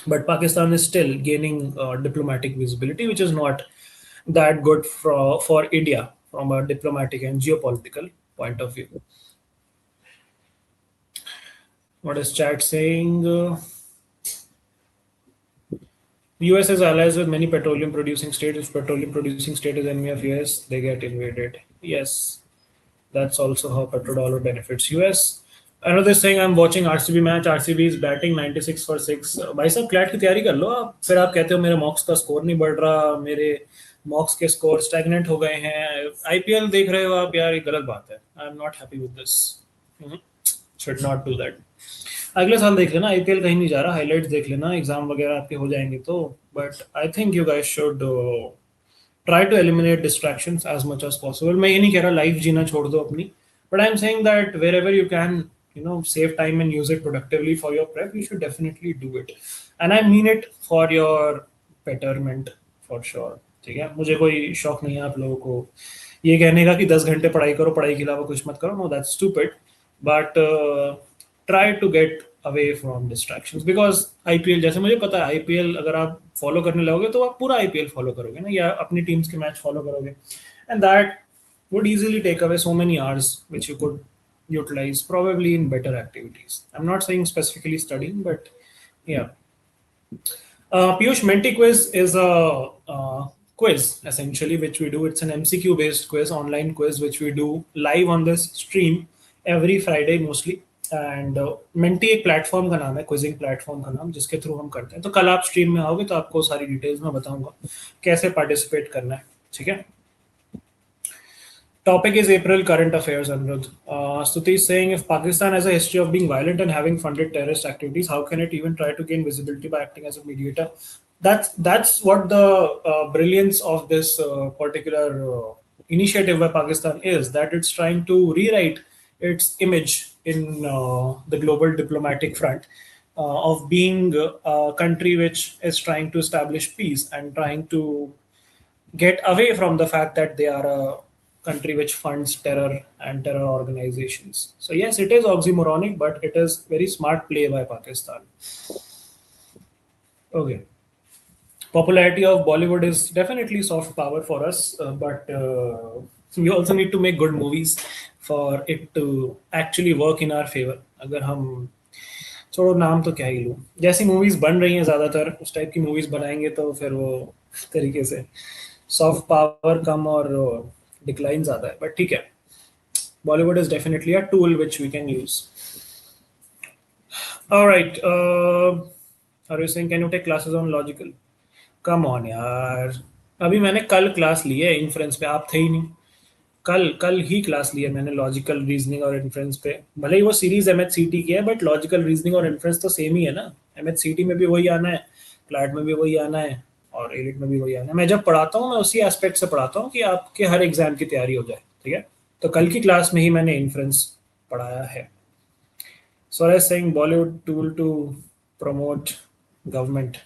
But Pakistan is still gaining diplomatic visibility, which is not that good for India from a diplomatic and geopolitical point of view. What is chat saying? US is allies with many petroleum producing states. If petroleum producing state is enemy of US, they get invaded. Yes, that's also how petrodollar benefits US. Another saying, I'm watching RCB match. RCB is batting 96 for 6. भाई साहब CLAT की तैयारी कर लो आप. फिर आप कहते हो मेरे मॉक्स का स्कोर नहीं बढ़ रहा, मेरे मॉक्स के स्कोर स्टैग्नेंट हो गए हैं. आईपीएल देख रहे हो आप यार, ये गलत बात है. I am not happy with this. Should not do that. अगले साल देख लेना, आईपीएल कहीं नहीं जा रहा. हाइलाइट्स देख लेना, एग्जाम वगैरह आपके हो जाएंगे तो. But I think you guys should try to eliminate distractions as much as possible. मैं ये नहीं कह रहा लाइफ जीना छोड़ दो अपनी, but I am saying that wherever you can save time and use it productively for your prep, you should definitely do it. And I mean it for your betterment for sure. ठीक है, मुझे कोई शौक नहीं है आप लोगों को ये कहने का कि 10 घंटे पढ़ाई करो, पढ़ाई के अलावा कुछ मत करो, no that's stupid, but try to get away from distractions, because IPL, जैसे मुझे पता है आईपीएल अगर आप फॉलो करने लगोगे तो आप पूरा आईपीएल फॉलो करोगे ना, या अपनी टीम्स के मैच फॉलो करोगे, and that would easily take away so many hours which you could utilize probably in better activities. I'm not saying specifically studying, but yeah. Piyush, Menti quiz is a quiz essentially which we do. It's an MCQ based quiz, online quiz, which we do live on this stream every Friday mostly. And Menti एक platform का नाम है, quizzing platform का नाम, जिसके through हम करते हैं। तो कल आप स्ट्रीम में आओगे तो आपको सारी डिटेल्स में बताऊंगा कैसे पार्टिसिपेट करना है, ठीक है। Topic is April current affairs, Anirudh. Stuti is saying, if Pakistan has a history of being violent and having funded terrorist activities, how can it even try to gain visibility by acting as a mediator? That's what the brilliance of this particular initiative by Pakistan is, that it's trying to rewrite its image in the global diplomatic front of being a country which is trying to establish peace and trying to get away from the fact that they are a country which funds terror and terror organizations. So yes, it is oxymoronic, but it is very smart play by Pakistan. Okay. Popularity of Bollywood is definitely soft power for us, but we also need to make good movies for it to actually work in our favor. अगर हम छोड़ो नाम तो क्या ही लूँ, जैसी movies बन रही हैं ज्यादातर उस टाइप की मूवीज बनाएंगे तो फिर वो तरीके से सॉफ्ट पावर कम और डिक्लाइन ज्यादा है, बट ठीक है, Bollywood is definitely a tool which we can use. Alright, are you saying can you take classes on logical? Come on यार, अभी मैंने कल क्लास ली है इन्फ्रेंस पे, आप थे ही नहीं। कल कल ही क्लास ली है मैंने लॉजिकल रीजनिंग और इन्फ्रेंस पे, भले ही वो सीरीज एमएचसीटी की है, बट लॉजिकल रीजनिंग और इन्फ्रेंस तो सेम ही है ना। एमएचसीटी में भी वही आना है, क्लैट में भी वही आना है, और एलिट में भी वही आना है। मैं जब पढ़ाता हूँ मैं उसी एस्पेक्ट से पढ़ाता हूँ कि आपके हर एग्जाम की तैयारी हो जाए, ठीक है। तो कल की क्लास में ही मैंने इन्फ्रेंस पढ़ाया है। So saying Bollywood tool to promote government,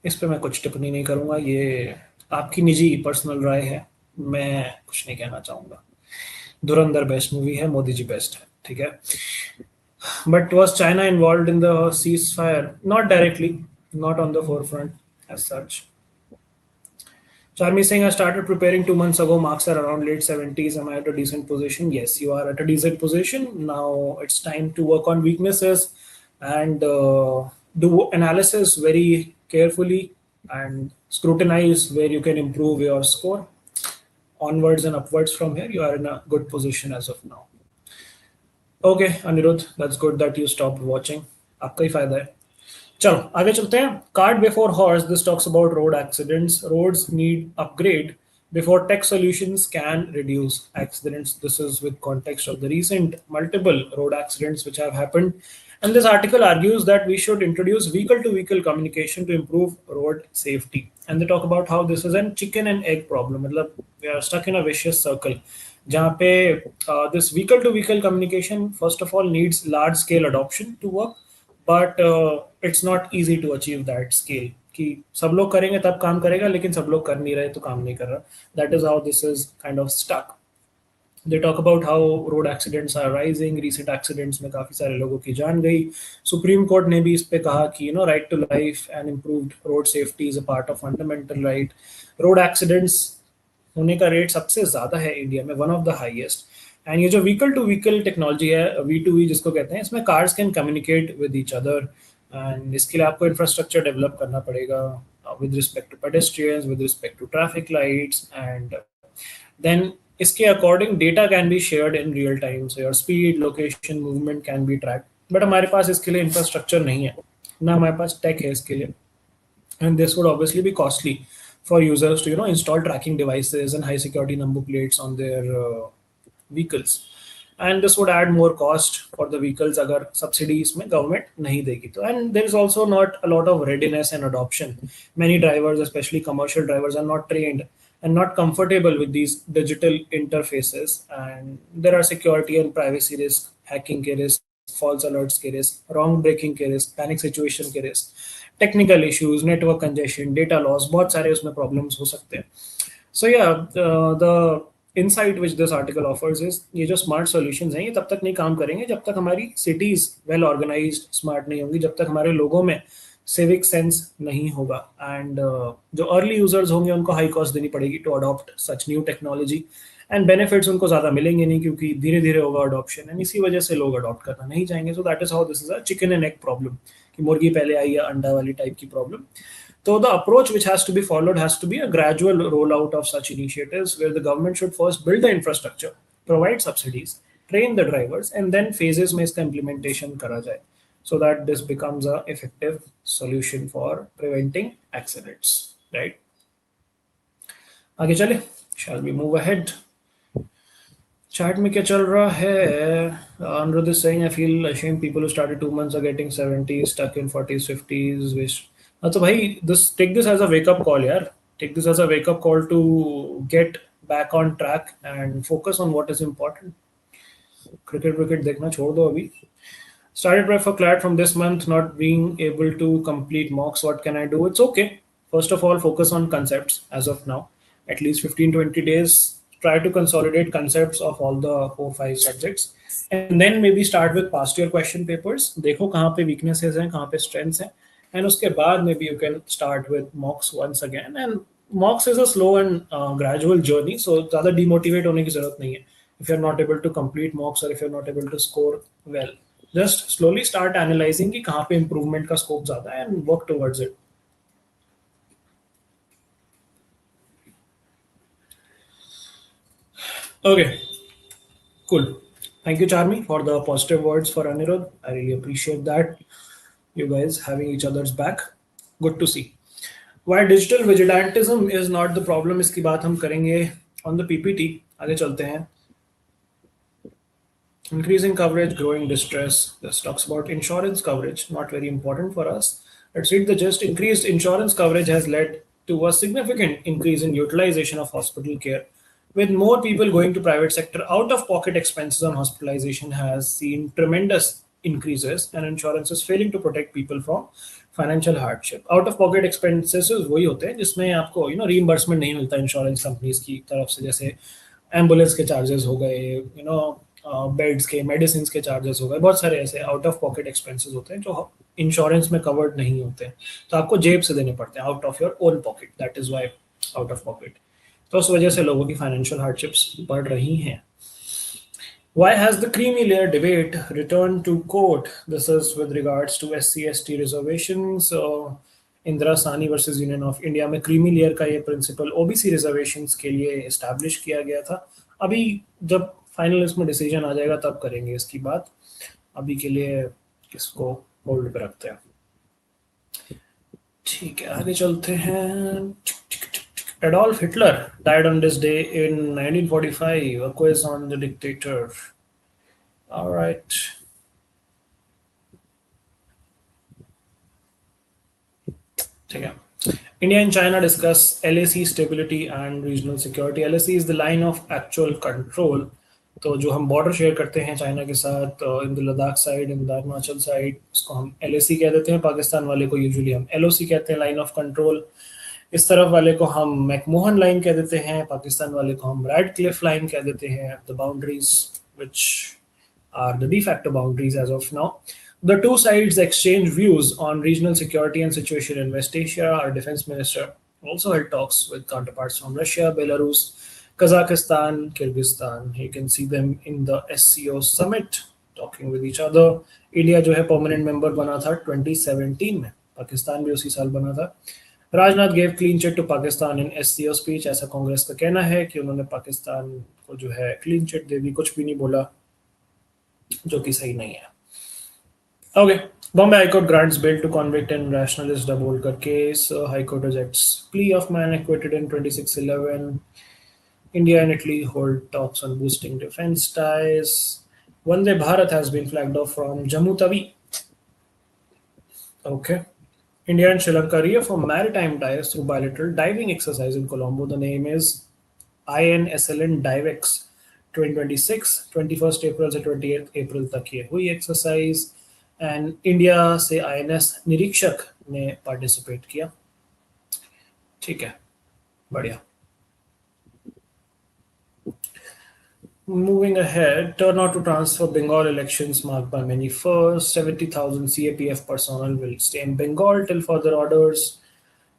इस पे मैं कुछ टिप्पणी नहीं करूंगा, ये आपकी निजी पर्सनल राय है, मैं कुछ नहीं कहना चाहूंगा। धुरंधर बेस्ट मूवी है, मोदी जी बेस्ट है, ठीक है। But was China involve in the ceasefire? Not directly, not on the forefront as such. Charmi saying, I started preparing 2 months ago. Marks are around late 70s. Am I at a decent position? Yes, you are at a decent position. Now it's time to work on weaknesses and do analysis very carefully and scrutinize where you can improve your score. Onwards and upwards from here, you are in a good position as of now. Okay, Anirudh, that's good that you stopped watching. आपका ही फायदा है। चलो आगे चलते हैं। Cart before horse, this talks about road accidents. Roads need upgrade before tech solutions can reduce accidents. This is with context of the recent multiple road accidents which have happened. And this article argues that we should introduce vehicle-to-vehicle communication to improve road safety. And they talk about how this is a chicken and egg problem. मतलब we are stuck in a vicious circle. जहाँ पे this vehicle-to-vehicle communication first of all needs large-scale adoption to work, but it's not easy to achieve that scale. कि सब लोग करेंगे तब काम करेगा, लेकिन सब लोग कर नहीं रहे तो काम नहीं कर रहा। That is how this is kind of stuck. They talk about how road accidents are rising. Recent accidents में काफी सारे लोगों की जान गई। सुप्रीम कोर्ट ने भी इस पे कहा कि right to life and improved road safety is a part of fundamental right. Road accidents होने का रेट सबसे ज्यादा है इंडिया में, one of the highest. And ये जो व्हीकल टू व्हीकल टेक्नोलॉजी है, V2V जिसको कहते हैं, इसमें cars can communicate with each other, and इसके लिए आपको इंफ्रास्ट्रक्चर डेवलप करना पड़ेगा with respect to pedestrians, with respect to traffic lights, and then इसके according data can be shared in real time, so your speed, location, movement can be track. बट हमारे पास इसके लिए इंफ्रास्ट्रक्चर नहीं है, ना हमारे पास टेक है इसके लिए, and this would obviously B costly for users to install tracking devices and high security number plates on their vehicles, and this would add more cost for the vehicles अगर subsidies में government नहीं देगी तो। and there is also not a lot of readiness and adoption. Many drivers, especially commercial drivers, are not trained and not comfortable with these digital interfaces, and there are security and privacy risk, hacking के risk, false alerts के risk, wrong braking के risk, panic situation के risk, technical issues, network congestion, data loss, बहुत सारे उसमें problems हो सकते हैं. सो या the insight which this article offers is, ये जो स्मार्ट सॉल्यूशंस हैं ये तब तक नहीं काम करेंगे जब तक हमारी सिटीज वेल ऑर्गेनाइज्ड स्मार्ट नहीं होंगी, जब तक हमारे लोगों में सिविक सेंस नहीं होगा. एंड जो अर्ली यूजर्स होंगे उनको हाई कॉस्ट देनी पड़ेगी to adopt such new technology, and benefits उनको ज़्यादा मिलेंगे नहीं क्योंकि धीरे धीरे होगा अडॉप्शन, एंड इसी वजह से लोग अडॉप्ट करना नहीं चाहेंगे. So that is how this is a chicken and egg problem, कि मुर्गी पहले आई या अंडा वाली टाइप की problem. So the approach which has to be followed has to be a gradual rollout of such initiatives where the government should first build the infrastructure, provide subsidies, train the drivers, and then phases में इसका implementation करा जाए, so that this becomes a effective solution for preventing accidents. Right? आगे चले. Shall we move ahead? Chat में क्या चल रहा है? Anirudh is saying, I feel ashamed people who started 2 months are getting 70s, stuck in 40s, 50s. तो भाई, this take this as a wake up call यार. Take this as a wake up call to get back on track and focus on what is important. Cricket wicket देखना छोड़ दो अभी. Started prep for CLAT from this month, not being able to complete mocks. What can I do? It's okay. First of all, focus on concepts as of now. At least 15-20 days. Try to consolidate concepts of all the 4-5 subjects. And then maybe start with past year question papers. देखो कहाँ पे weaknesses हैं, कहाँ पे strengths हैं. And उसके बाद maybe you can start with mocks once again. And mocks is a slow and gradual journey. So ज़्यादा demotivate होने की ज़रूरत नहीं है. If you're not able to complete mocks or if you're not able to score well, just slowly start analyzing कि कहाँ पे improvement का scope ज़्यादा है and work towards it. Okay, cool. Thank you, Charmi, for the positive words for Anirudh. I really appreciate that. You guys having each other's back. Good to see. Why digital vigilantism is not the problem, इसकी बात हम करेंगे on the PPT. आगे चलते हैं. Increasing coverage, growing distress. This talks about insurance coverage, not very important for us. Let's read the gist. Increased insurance coverage has led to a significant increase in utilization of hospital care. With more people going to private sector, out-of-pocket expenses on hospitalization has seen tremendous increases, and insurance is failing to protect people from financial hardship. Out-of-pocket expenses वही होते हैं जिसमें आपको reimbursement नहीं मिलता insurance companies की तरफ से, जैसे एम्बुलेंस के चार्जेस हो गए, बेड्स के, मेडिसिन के चार्जेस हो गए, बहुत सारे ऐसे आउट ऑफ पॉकेट एक्सपेंसेस होते हैं जो इंश्योरेंस में कवर्ड नहीं होते हैं, तो आपको जेब से देने पड़ते हैं, out of your own pocket. That is why out of pocket. तो उस वजह से लोगों की फाइनेंशियल हार्डशिप्स बढ़ रही हैं. Why has the creamy layer debate returned to court? This is with regards to SC/ST reservations. Indira सानी वर्सेस यूनियन ऑफ इंडिया में क्रीमी लेयर का ये प्रिंसिपल ओबीसी रिजर्वेशंस के लिए एस्टैब्लिश किया गया था. अभी जब फाइनल इसमें डिसीजन आ जाएगा तब करेंगे इसकी बात. अभी के लिए इसको होल्ड पे रखते हैं. ठीक है, आगे चलते हैं. Adolf Hitler died on this day in 1945. A quiz on the dictator. All right. ठीक है. India and China discuss LAC stability and regional security. LAC is the line of actual control. तो जो हम बॉर्डर शेयर करते हैं China के साथ in the Ladakh side, in the Arunachal side, उसको हम LAC कह देते हैं. पाकिस्तान वाले को यूजुअली हम LOC कहते हैं, लाइन ऑफ कंट्रोल. इस तरफ वाले को हम मैकमोहन लाइन कह देते हैं, पाकिस्तान वाले को हम रेड क्लिफ लाइन कह देते हैं. The boundaries which are the de facto boundaries as of now. The two sides exchange views on regional security and situation in West Asia. Our defense minister also held talks with counterparts from Russia, Belarus, Kazakhstan, Kyrgyzstan. You can see them in the SCO summit talking with each other. India जो है permanent member बना था 2017 में, पाकिस्तान भी उसी साल बना था. Rajnath gave clean chit to Pakistan in SCO speech. ऐसा कांग्रेस का कहना है कि उन्होंने पाकिस्तान को जो है clean chit दे दी, कुछ भी नहीं बोला, जो कि सही नहीं है. Okay, Bombay High Court grants bail to convict and rationalist Dabholkar case. High Court rejects plea of man acquitted in 2611. India and Italy hold talks on boosting defense ties. Vande Bharat has been flagged off from Jammu Tawi. Okay. India and Sri Lanka reaffirm maritime ties through bilateral diving exercise in Colombo. The name is INSLN DiveX 2026. 21st April से 28th April तक ये हुई exercise. And India से INS निरीक्षक ने participate किया। ठीक है, बढ़िया। Moving ahead, turnout to transfer Bengal elections marked by many firsts. 70,000 CAPF personnel will stay in Bengal till further orders.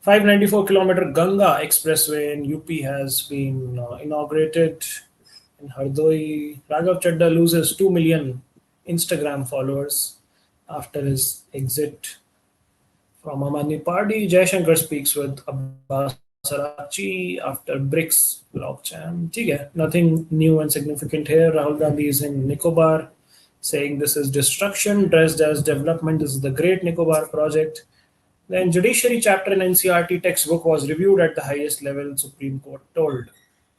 594-kilometer Ganga Expressway in UP has been inaugurated. In Hardoi, Raghav Chadda loses 2 million Instagram followers after his exit from Aam Aadmi Party. Jaishankar speaks with Abbas Araghchi after BRICS blockchain. ठीक है, nothing new and significant here. Rahul Gandhi is in Nicobar saying this is destruction dressed as development. This is the Great Nicobar project. Then judiciary chapter in NCRT textbook was reviewed at the highest level, Supreme Court told.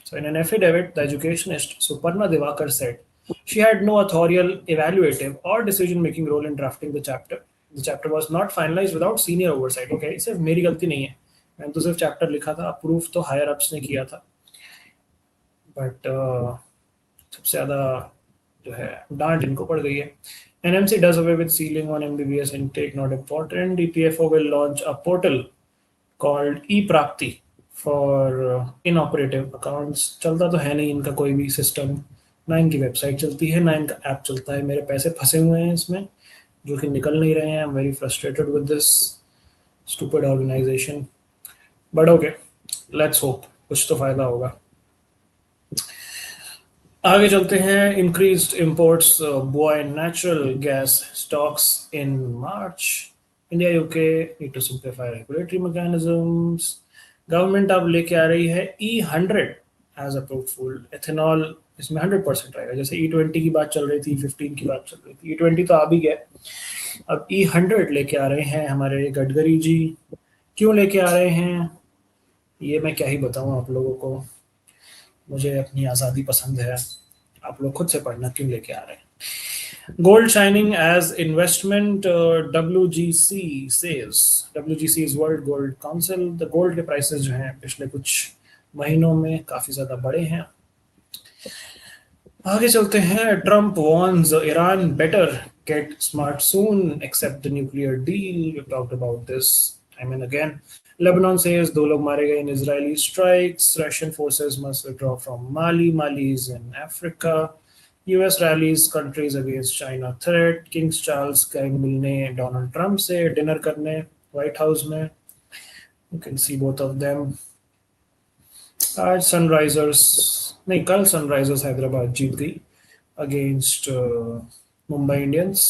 So in an affidavit, the educationist Suparna Divakar said she had no authorial, evaluative or decision-making role in drafting the chapter. The chapter was not finalized without senior oversight. Okay, सिर्फ मेरी गलती नहीं है, मैंने तो सिर्फ chapter लिखा था, अप्रूव तो हायर अप्स ने किया था, बट सबसे ज़्यादा जो है डांट इनको पड़ गई है। NMC does away with ceiling on MBBS intake, not important. EPFO will launch a portal called e-Prapti for inoperative accounts. चलता तो है नहीं इनका कोई भी सिस्टम, ना इनकी वेबसाइट चलती है ना इनका ऐप चलता है। मेरे पैसे फंसे हुए हैं इसमें जो कि निकल नहीं रहे हैं। I am very frustrated with this stupid organisation, but okay, let's hope कुछ तो फायदा होगा। आगे चलते हैं। Increased imports buoy in natural gas stocks in March. India UK need to simplify regulatory mechanisms. Government अब लेके आ रही है E100 एज अप्रूव्ड फूल। एथेनॉल इसमें 100% रहेगा। जैसे E20 की बात चल रही थी, 15 की बात चल रही थी, E20 तो आ भी गया, अब E100 लेके आ रहे हैं हमारे गडकरी जी। क्यों लेके आ रहे हैं ये मैं क्या ही बताऊं आप लोगों को, मुझे अपनी आज़ादी पसंद है, आप लोग खुद से पढ़ना क्यों लेके आ रहे हैं। Gold shining as investment, WGC says, WGC is World Gold Council, the gold के प्राइसेस जो हैं पिछले कुछ महीनों में काफ़ी ज़्यादा बढ़े हैं। आगे चलते हैं। Trump warns Iran better get smart soon, accept the nuclear deal. We've talked about this time and again. Lebanon says 2 लोग मारे गए in Israeli strikes. Russian forces must withdraw from Mali. Mali is in Africa. US rallies countries against China threat. King Charles गए मिलने Donald Trump से, dinner करने white house में। You can see both of them. आज Sunrisers नहीं, कल Sunrisers Hyderabad जीत गई against Mumbai Indians.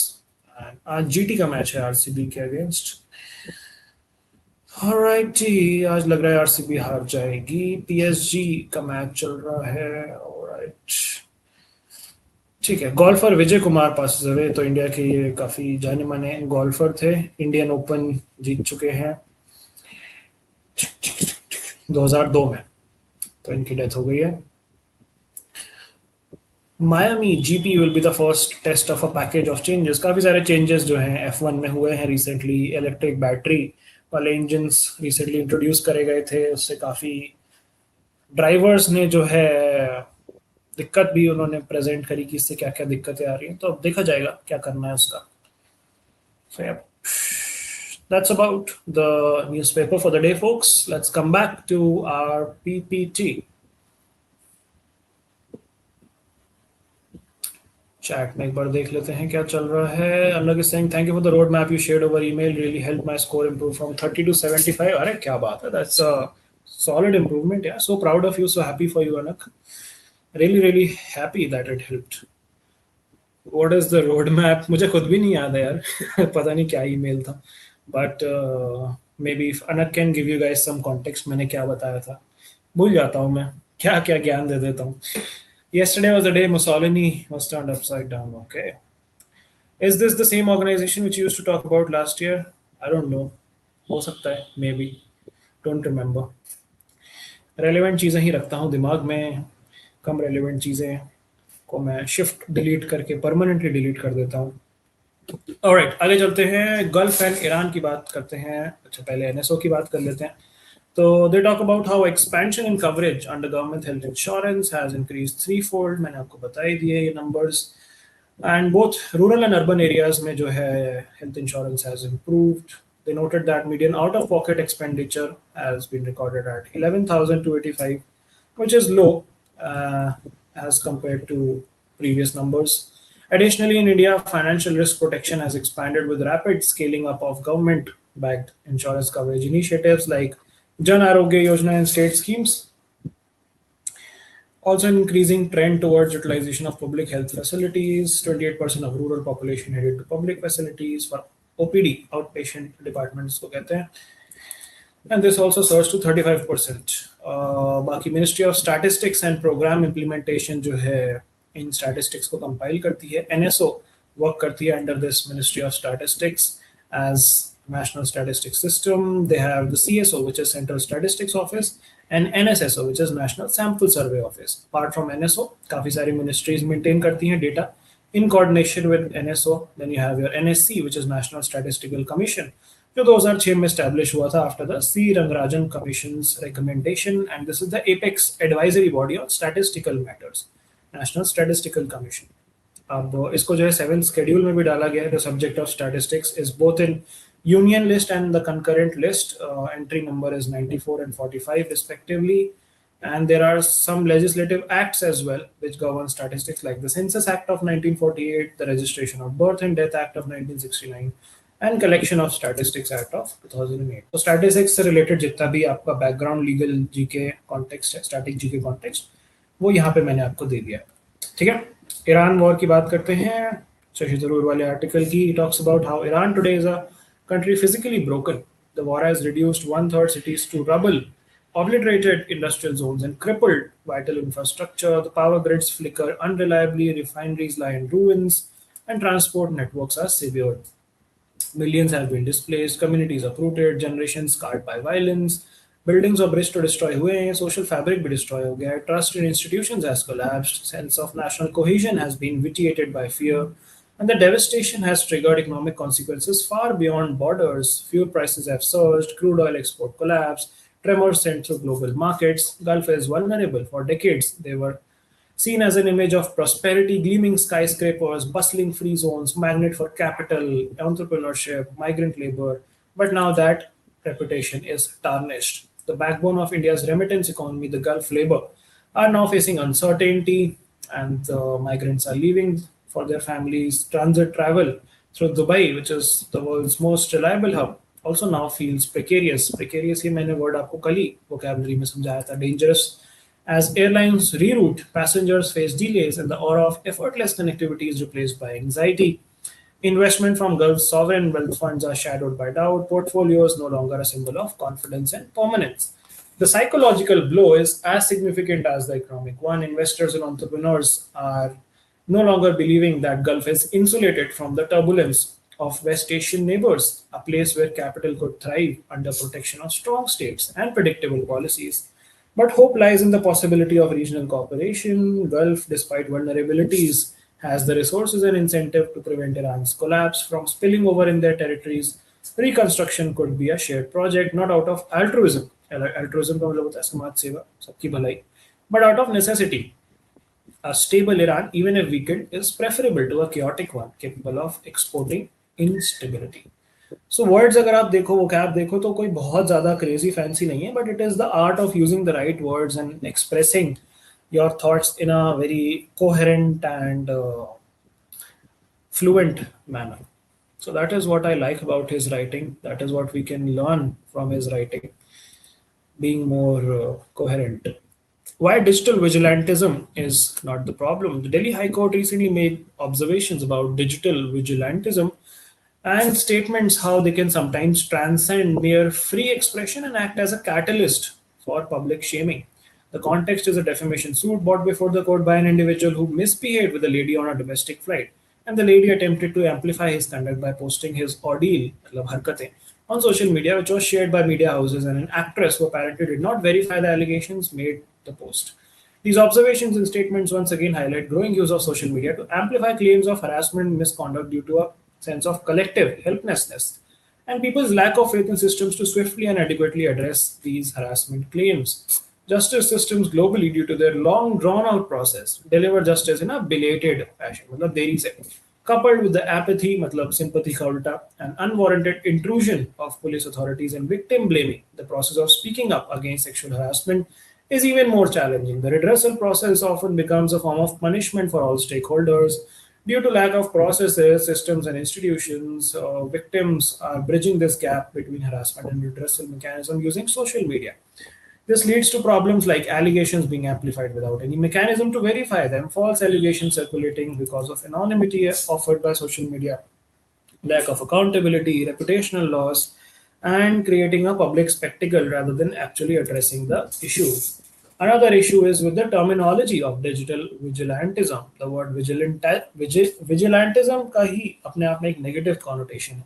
आज जीटी का मैच है आरसीबी के अगेंस्ट। ऑलराइट जी, आज लग रहा है आरसीबी हार जाएगी। पीएसजी का मैच चल रहा है। ऑलराइट, ठीक है। Golfer Vijay Kumar pass away, तो इंडिया के ये काफी जाने माने गोल्फर थे, इंडियन ओपन जीत चुके हैं 2002 में, तो इनकी डेथ हो गई है। Miami GP will be the first test of a package of changes. काफी सारे चेंजेस जो हैं F1 में हुए हैं रिसेंटली। इलेक्ट्रिक बैटरी वाले इंजन्स रिसेंटली इंट्रोड्यूस करे गए थे, उससे काफी ड्राइवर्स ने जो है दिक्कत भी उन्होंने प्रेजेंट करी कि इससे क्या क्या दिक्कतें आ रही हैं, तो अब देखा जाएगा क्या करना है उसका। So yeah, that's about the newspaper for the day, folks. Let's come back to our PPT. Chat में एक बार देख लेते हैं क्या चल रहा है। अनुराग is saying thank you for the road map you shared over email, really helped my score improve from 30 to 75. अरे क्या बात है, that's a solid improvement. Yeah, so proud of you, so happy for you Anak, really happy that it helped. What is the road map? मुझे खुद भी नहीं याद है यार पता नहीं क्या ईमेल था, but maybe if Anak can give you guys some context, मैंने क्या बताया था, भूल जाता हूँ मैं, क्या क्या ज्ञान दे देता हूँ। Yesterday was the day Mussolini was turned upside down. Okay. Is this the same organization which you used to talk about last year? I don't know. हो सकता है, maybe. Don't remember. Relevant चीज़ें ही रखता हूँ दिमाग में, कम relevant चीज़ें को मैं shift delete करके permanently delete कर देता हूँ। Alright, आगे चलते हैं। गल्फ एंड ईरान की बात करते हैं। अच्छा, पहले NSO की बात कर लेते हैं। So they talk about how expansion in coverage under government health insurance has increased threefold. मैंने आपको बता ही दिए ये numbers. And both rural and urban areas में जो है health insurance has improved. They noted that median out-of-pocket expenditure has been recorded at 11,285, which is low uh, as compared to previous numbers. Additionally, in India, financial risk protection has expanded with rapid scaling up of government-backed insurance coverage initiatives like Jan Arogya Yojana and state schemes. Also, an increasing trend towards utilization of public health facilities. 28% of rural population headed to public facilities for OPD, outpatient departments को कहते हैं. And this also surged to 35%. बाकी Ministry of Statistics and Program Implementation जो है इन statistics को compile करती है. NSO work करती है under this Ministry of Statistics as National Statistics System. They have the CSO, which is Central Statistics Office, and NSSO, which is National Sample Survey Office. Apart from NSO, काफी सारी ministries maintain करती हैं data in coordination with NSO. Then you have your NSC, which is National Statistical Commission, जो 2006 में establish हुआ था after the C. Rangarajan Commission's recommendation, and this is the apex advisory body on statistical matters, National Statistical Commission. अब इसको जो है 7th schedule में भी डाला गया है. The subject of statistics is both in union list and the concurrent list. Entry number is 94 and 45 respectively. And there are some legislative acts as well which govern statistics, like the Census Act of 1948, the Registration of Birth and Death Act of 1969, and Collection of Statistics Act of 2008. तो statistics से related जितना भी आपका background legal GK context है, static GK context, वो यहाँ पे मैंने आपको दे दिया. ठीक है, ईरान वॉर की बात करते हैं. शशि थरूर वाले आर्टिकल की talks about how Iran today is a country physically broken. The war has reduced one-third cities to rubble, obliterated industrial zones, and crippled vital infrastructure. The power grids flicker unreliably, refineries lie in ruins, and transport networks are severed. Millions have been displaced, communities uprooted, generations scarred by violence. Buildings और bridge to destroy हुए हैं, social fabric भी destroy हो गया है, trust in institutions has collapsed, sense of national cohesion has been vitiated by fear, and the devastation has triggered economic consequences far beyond borders. Fuel prices have surged, crude oil export collapsed, tremors sent through global markets. Gulf is vulnerable. For decades, they were seen as an image of prosperity, gleaming skyscrapers, bustling free zones, magnet for capital, entrepreneurship, migrant labor. But now that reputation is tarnished. The backbone of India's remittance economy, the Gulf labor, are now facing uncertainty, and the migrants are leaving for their families. Transit travel through Dubai, which is the world's most reliable hub, also now feels precarious. Precarious ही मैंने word आपको कल ही vocabulary में समझाया था. Dangerous. As airlines reroute, passengers face delays, and the aura of effortless connectivity is replaced by anxiety. Investment from Gulf sovereign wealth funds are shadowed by doubt. Portfolios no longer a symbol of confidence and permanence. The psychological blow is as significant as the economic one. Investors and entrepreneurs are no longer believing that Gulf is insulated from the turbulence of West Asian neighbors, a place where capital could thrive under protection of strong states and predictable policies. But hope lies in the possibility of regional cooperation. Gulf, despite vulnerabilities, has the resources and incentive to prevent Iran's collapse from spilling over in their territories. Reconstruction could be a shared project, not out of altruism. Altruism का मतलब होता है समाज सेवा, सबकी भलाई, but out of necessity. A stable Iran, even if weakened, is preferable to a chaotic one capable of exporting instability. So words अगर आप देखो, vocab देखो, तो कोई बहुत ज़्यादा crazy fancy नहीं है, but it is the art of using the right words and expressing your thoughts in a very coherent and fluent manner. So that is what I like about his writing. That is what we can learn from his writing, being more coherent. Why digital vigilantism is not the problem. The Delhi High Court recently made observations about digital vigilantism and statements how they can sometimes transcend mere free expression and act as a catalyst for public shaming. The context is a defamation suit brought before the court by an individual who misbehaved with a lady on a domestic flight, and the lady attempted to amplify his conduct by posting his ordeal, matlab harkatein, on social media, which was shared by media houses, and an actress who apparently did not verify the allegations made the post. These observations and statements once again highlight growing use of social media to amplify claims of harassment and misconduct due to a sense of collective helplessness and people's lack of faith in systems to swiftly and adequately address these harassment claims. justice systems globally, due to their long drawn out process, deliver justice in a belated fashion, मतलब देरी से, coupled with the apathy, मतलब sympathy का उल्टा, and unwarranted intrusion of police authorities and victim blaming. The process of speaking up against sexual harassment is even more challenging. The redressal process often becomes a form of punishment for all stakeholders. Due to lack of processes, systems, and institutions, victims are bridging this gap between harassment and redressal mechanism using social media. This leads to problems like allegations being amplified without any mechanism to verify them, false allegations circulating because of anonymity offered by social media, lack of accountability, reputational loss, and creating a public spectacle rather than actually addressing the issue. Another issue is with the terminology of digital vigilantism. The word vigilantism का ही अपने आप में एक negative connotation है.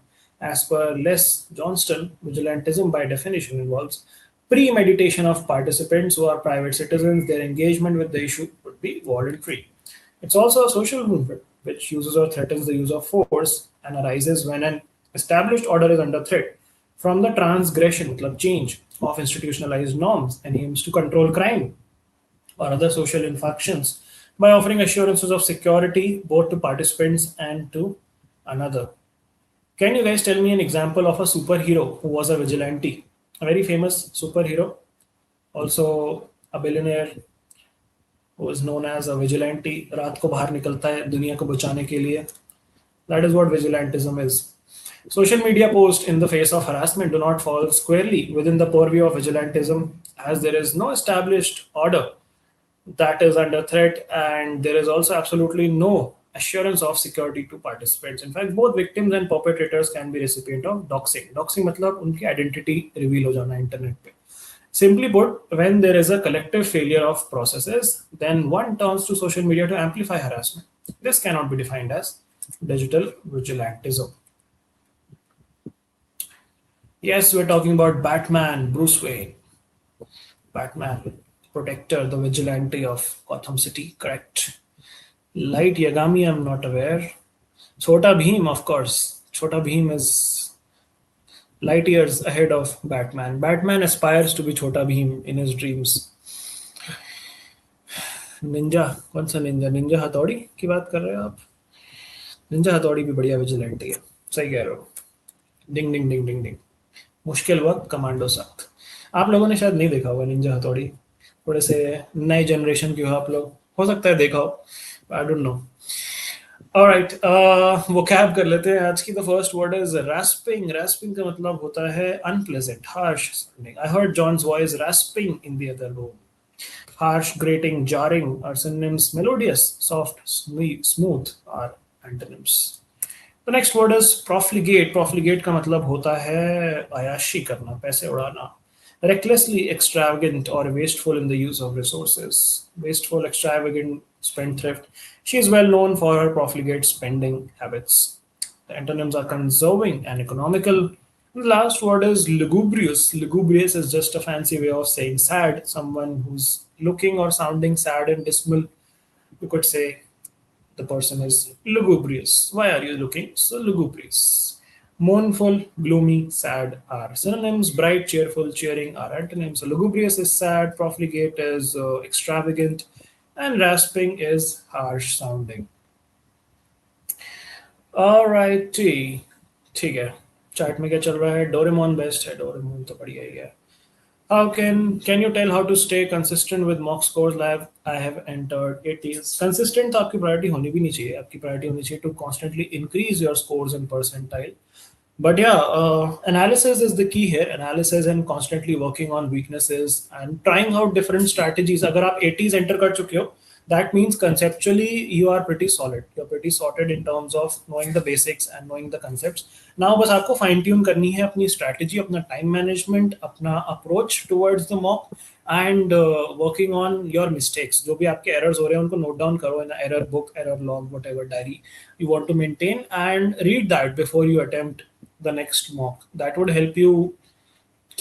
As per Les Johnston, vigilantism by definition involves premeditation of participants who are private citizens. Their engagement with the issue would be voluntary. It's also a social movement which uses or threatens the use of force and arises when an established order is under threat from the transgression, club change of institutionalized norms, and aims to control crime or other social infractions by offering assurances of security both to participants and to another. Can you guys tell me an example of a superhero who was a vigilante? A very famous superhero, also a billionaire who is known as a vigilante. रात को बाहर निकलता है दुनिया को बचाने के लिए. That is what vigilantism is. Social media posts in the face of harassment do not fall squarely within the purview of vigilantism, as there is no established order that is under threat, and there is also absolutely no assurance of security to participants. In fact, both victims and perpetrators can be recipient of doxing. Doxing मतलब उनकी identity reveal हो जाना internet पे. Simply put, when there is a collective failure of processes, then one turns to social media to amplify harassment. This cannot be defined as digital vigilantism. Yes, we're talking about Batman, Bruce Wayne. Batman, protector, the vigilante of Gotham City, correct. Light Yagami, I'm not aware. Chota Bheem, of course. Chota Bheem is light years ahead of Batman. Batman aspires to be Chota Bheem in his dreams. Ninja कौन सा Ninja Ninja हथौड़ी की बात कर रहे हो आप Ninja हथौड़ी भी बढ़िया विजिलेंट है सही कह रहे हो डिंग डिंग डिंग डिंग डिंग मुश्किल वक्त कमांडो सख्त आप लोगों ने शायद नहीं देखा होगा निंजा हथौड़ी थोड़े से नए जनरेशन के हो आप लोग हो सकता है देखा हो आई डोंट नो ऑलराइट वो कैब कर लेते हैं आज की the first word is rasping rasping का मतलब होता है unpleasant harsh sounding I heard John's voice rasping in the other room harsh grating jarring are synonyms melodious soft smooth are antonyms the next word is profligate profligate का मतलब होता है अयाशी करना पैसे उड़ाना recklessly extravagant or wasteful in the use of resources wasteful extravagant spendthrift she is well known for her profligate spending habits the antonyms are conserving and economical. The last word is lugubrious. Lugubrious is just a fancy way of saying sad. Someone who's looking or sounding sad and dismal. You could say the person is lugubrious. Why are you looking so lugubrious? Mournful, gloomy, sad are synonyms. Bright, cheerful, cheering are antonyms. So lugubrious is sad, profligate is extravagant, and rasping is harsh sounding. Alrighty, ठीक है. Chat में क्या चल रहा है Doraemon best है Doraemon तो बढ़िया ही है how can you tell how to stay consistent with mock scores live I have entered 80s consistent तो आपकी प्रायोरिटी होनी भी नहीं चाहिए आपकी प्रायोरिटी होनी चाहिए to constantly increase your scores in percentile but yeah analysis is the key here analysis and constantly working on weaknesses and trying out different strategies अगर आप 80s enter कर चुके हो that means conceptually you are pretty solid you're pretty sorted in terms of knowing the basics and knowing the concepts now बस आपको fine tune करनी है अपनी strategy अपना time management अपना approach towards the mock and working on your mistakes जो भी आपके errors हो रहे हैं उनको note down करो in a error book error log whatever diary you want to maintain and read that before you attempt the next mock that would help you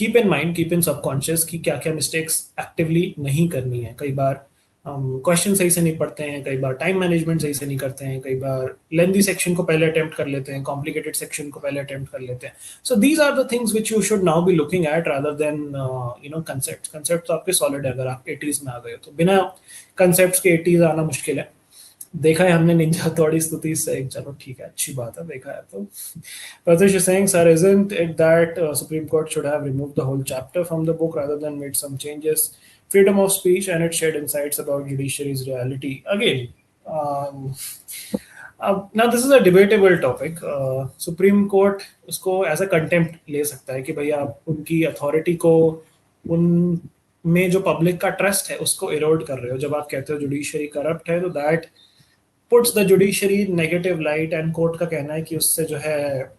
keep in mind keep in subconscious कि क्या क्या mistakes actively नहीं करनी है कई बार question सही से नहीं पढ़ते हैं, कई बार टाइम मैनेजमेंट सही से नहीं करते हैं, कई बार लेंदी सेक्शन को पहले अटेम्प्ट कर लेते हैं, कॉम्प्लिकेटेड सेक्शन को पहले अटेम्प्ट कर लेते हैं. So these are the things which you should now be looking at rather than concept. Concept तो आपके सॉलिड है, अगर आप 80s में आ गए हो. तो बिना कंसेप्ट के 80s आना मुश्किल है. देखा है हमने निंजा थोड़ी स्तुति से, चलो ठीक है, अच्छी बात है, देखा है तो. Pratish is saying, sir, isn't it that Supreme Court should have removed the whole chapter from the book rather than made some changes? Freedom of speech and it shared insights about judiciary's reality. Again, um, now this is a debatable topic. Supreme Court उसको as a contempt ले सकता है कि भैया आप उनकी authority को, उन में जो पब्लिक का ट्रस्ट है उसको इरोड कर रहे हो. जब आप कहते हो जुडिशरी करप्ट है, तो that puts the judiciary negative light. And court का कहना है कि उससे जो है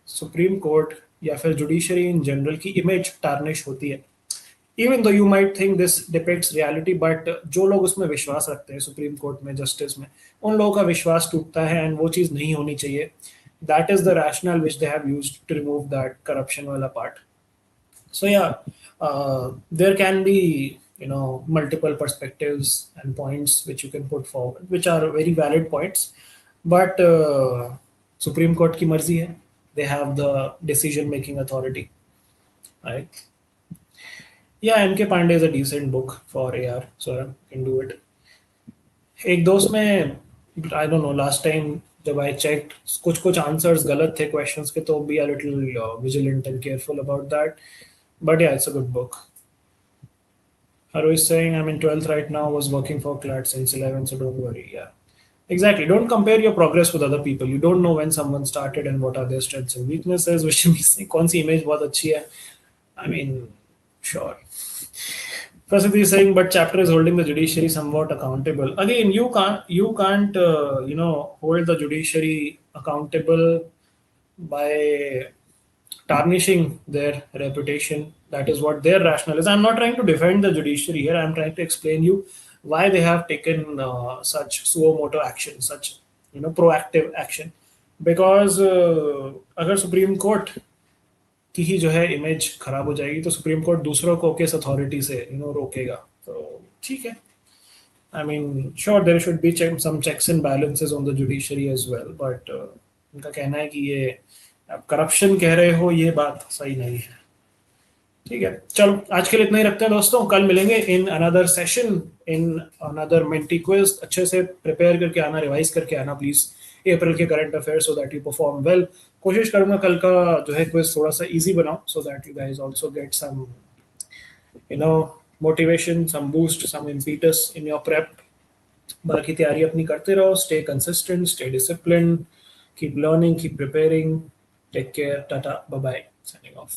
सुप्रीम कोर्ट या फिर जुडिशरी इन जनरल की इमेज टार्निश होती है. Even though you might think this depicts reality, but जो लोग उसमें विश्वास रखते हैं सुप्रीम कोर्ट में, जस्टिस में, उन लोगों का विश्वास टूटता है. एंड वो चीज़ नहीं होनी चाहिए. That is the rational which they have used to remove that corruption वाला part. So yeah, there can be, multiple perspectives and points which you can put forward, which are very valid points. But Supreme Court की मर्जी है. They have the decision making authority, right? Yeah, M.K. Pandey is a decent book for AR, so you can do it. एक दोस्त में, I don't know, last time जब I checked, कुछ कुछ answers गलत थे questions के, तो be a little vigilant and careful about that. But yeah, it's a good book. Haru is saying, I'm in 12th right now, was working for CLAT since 11, so don't worry. Yeah, exactly. Don't compare your progress with other people. You don't know when someone started and what are their strengths and weaknesses. Which means, कौन सी image बहुत अच्छी है. I mean, sure. Prasad is saying, but chapter is holding the judiciary somewhat accountable. Again, you can't, hold the judiciary accountable by tarnishing their reputation. That is what their rationale is. I'm not trying to defend the judiciary here. I'm trying to explain you why they have taken such suo moto action, such proactive action. Because अगर supreme court की ही जो है image खराब हो जाएगी, तो supreme court दूसरों को किस अथॉरिटी से रोकेगा. तो ठीक है. I mean, sure, there should be some checks and balances on the judiciary as well, but उनका कहना है कि ये आप करप्शन कह रहे हो, ये बात सही नहीं है. ठीक है, चलो आज के लिए इतना ही रखते हैं दोस्तों. कल मिलेंगे in another session, in another Menti quiz. अच्छे से प्रिपेयर करके आना, रिवाइज करके आना प्लीज अप्रैल के current affairs, so that you perform well. कोशिश करूंगा कल का जो है क्विज थोड़ा सा इजी बनाऊं, so that you guys also get some motivation, some boost, some impetus in your prep. बाकी तैयारी अपनी करते रहो. Stay consistent, stay discipline, keep learning, keep preparing. Take care. Tata, bye bye. Signing of.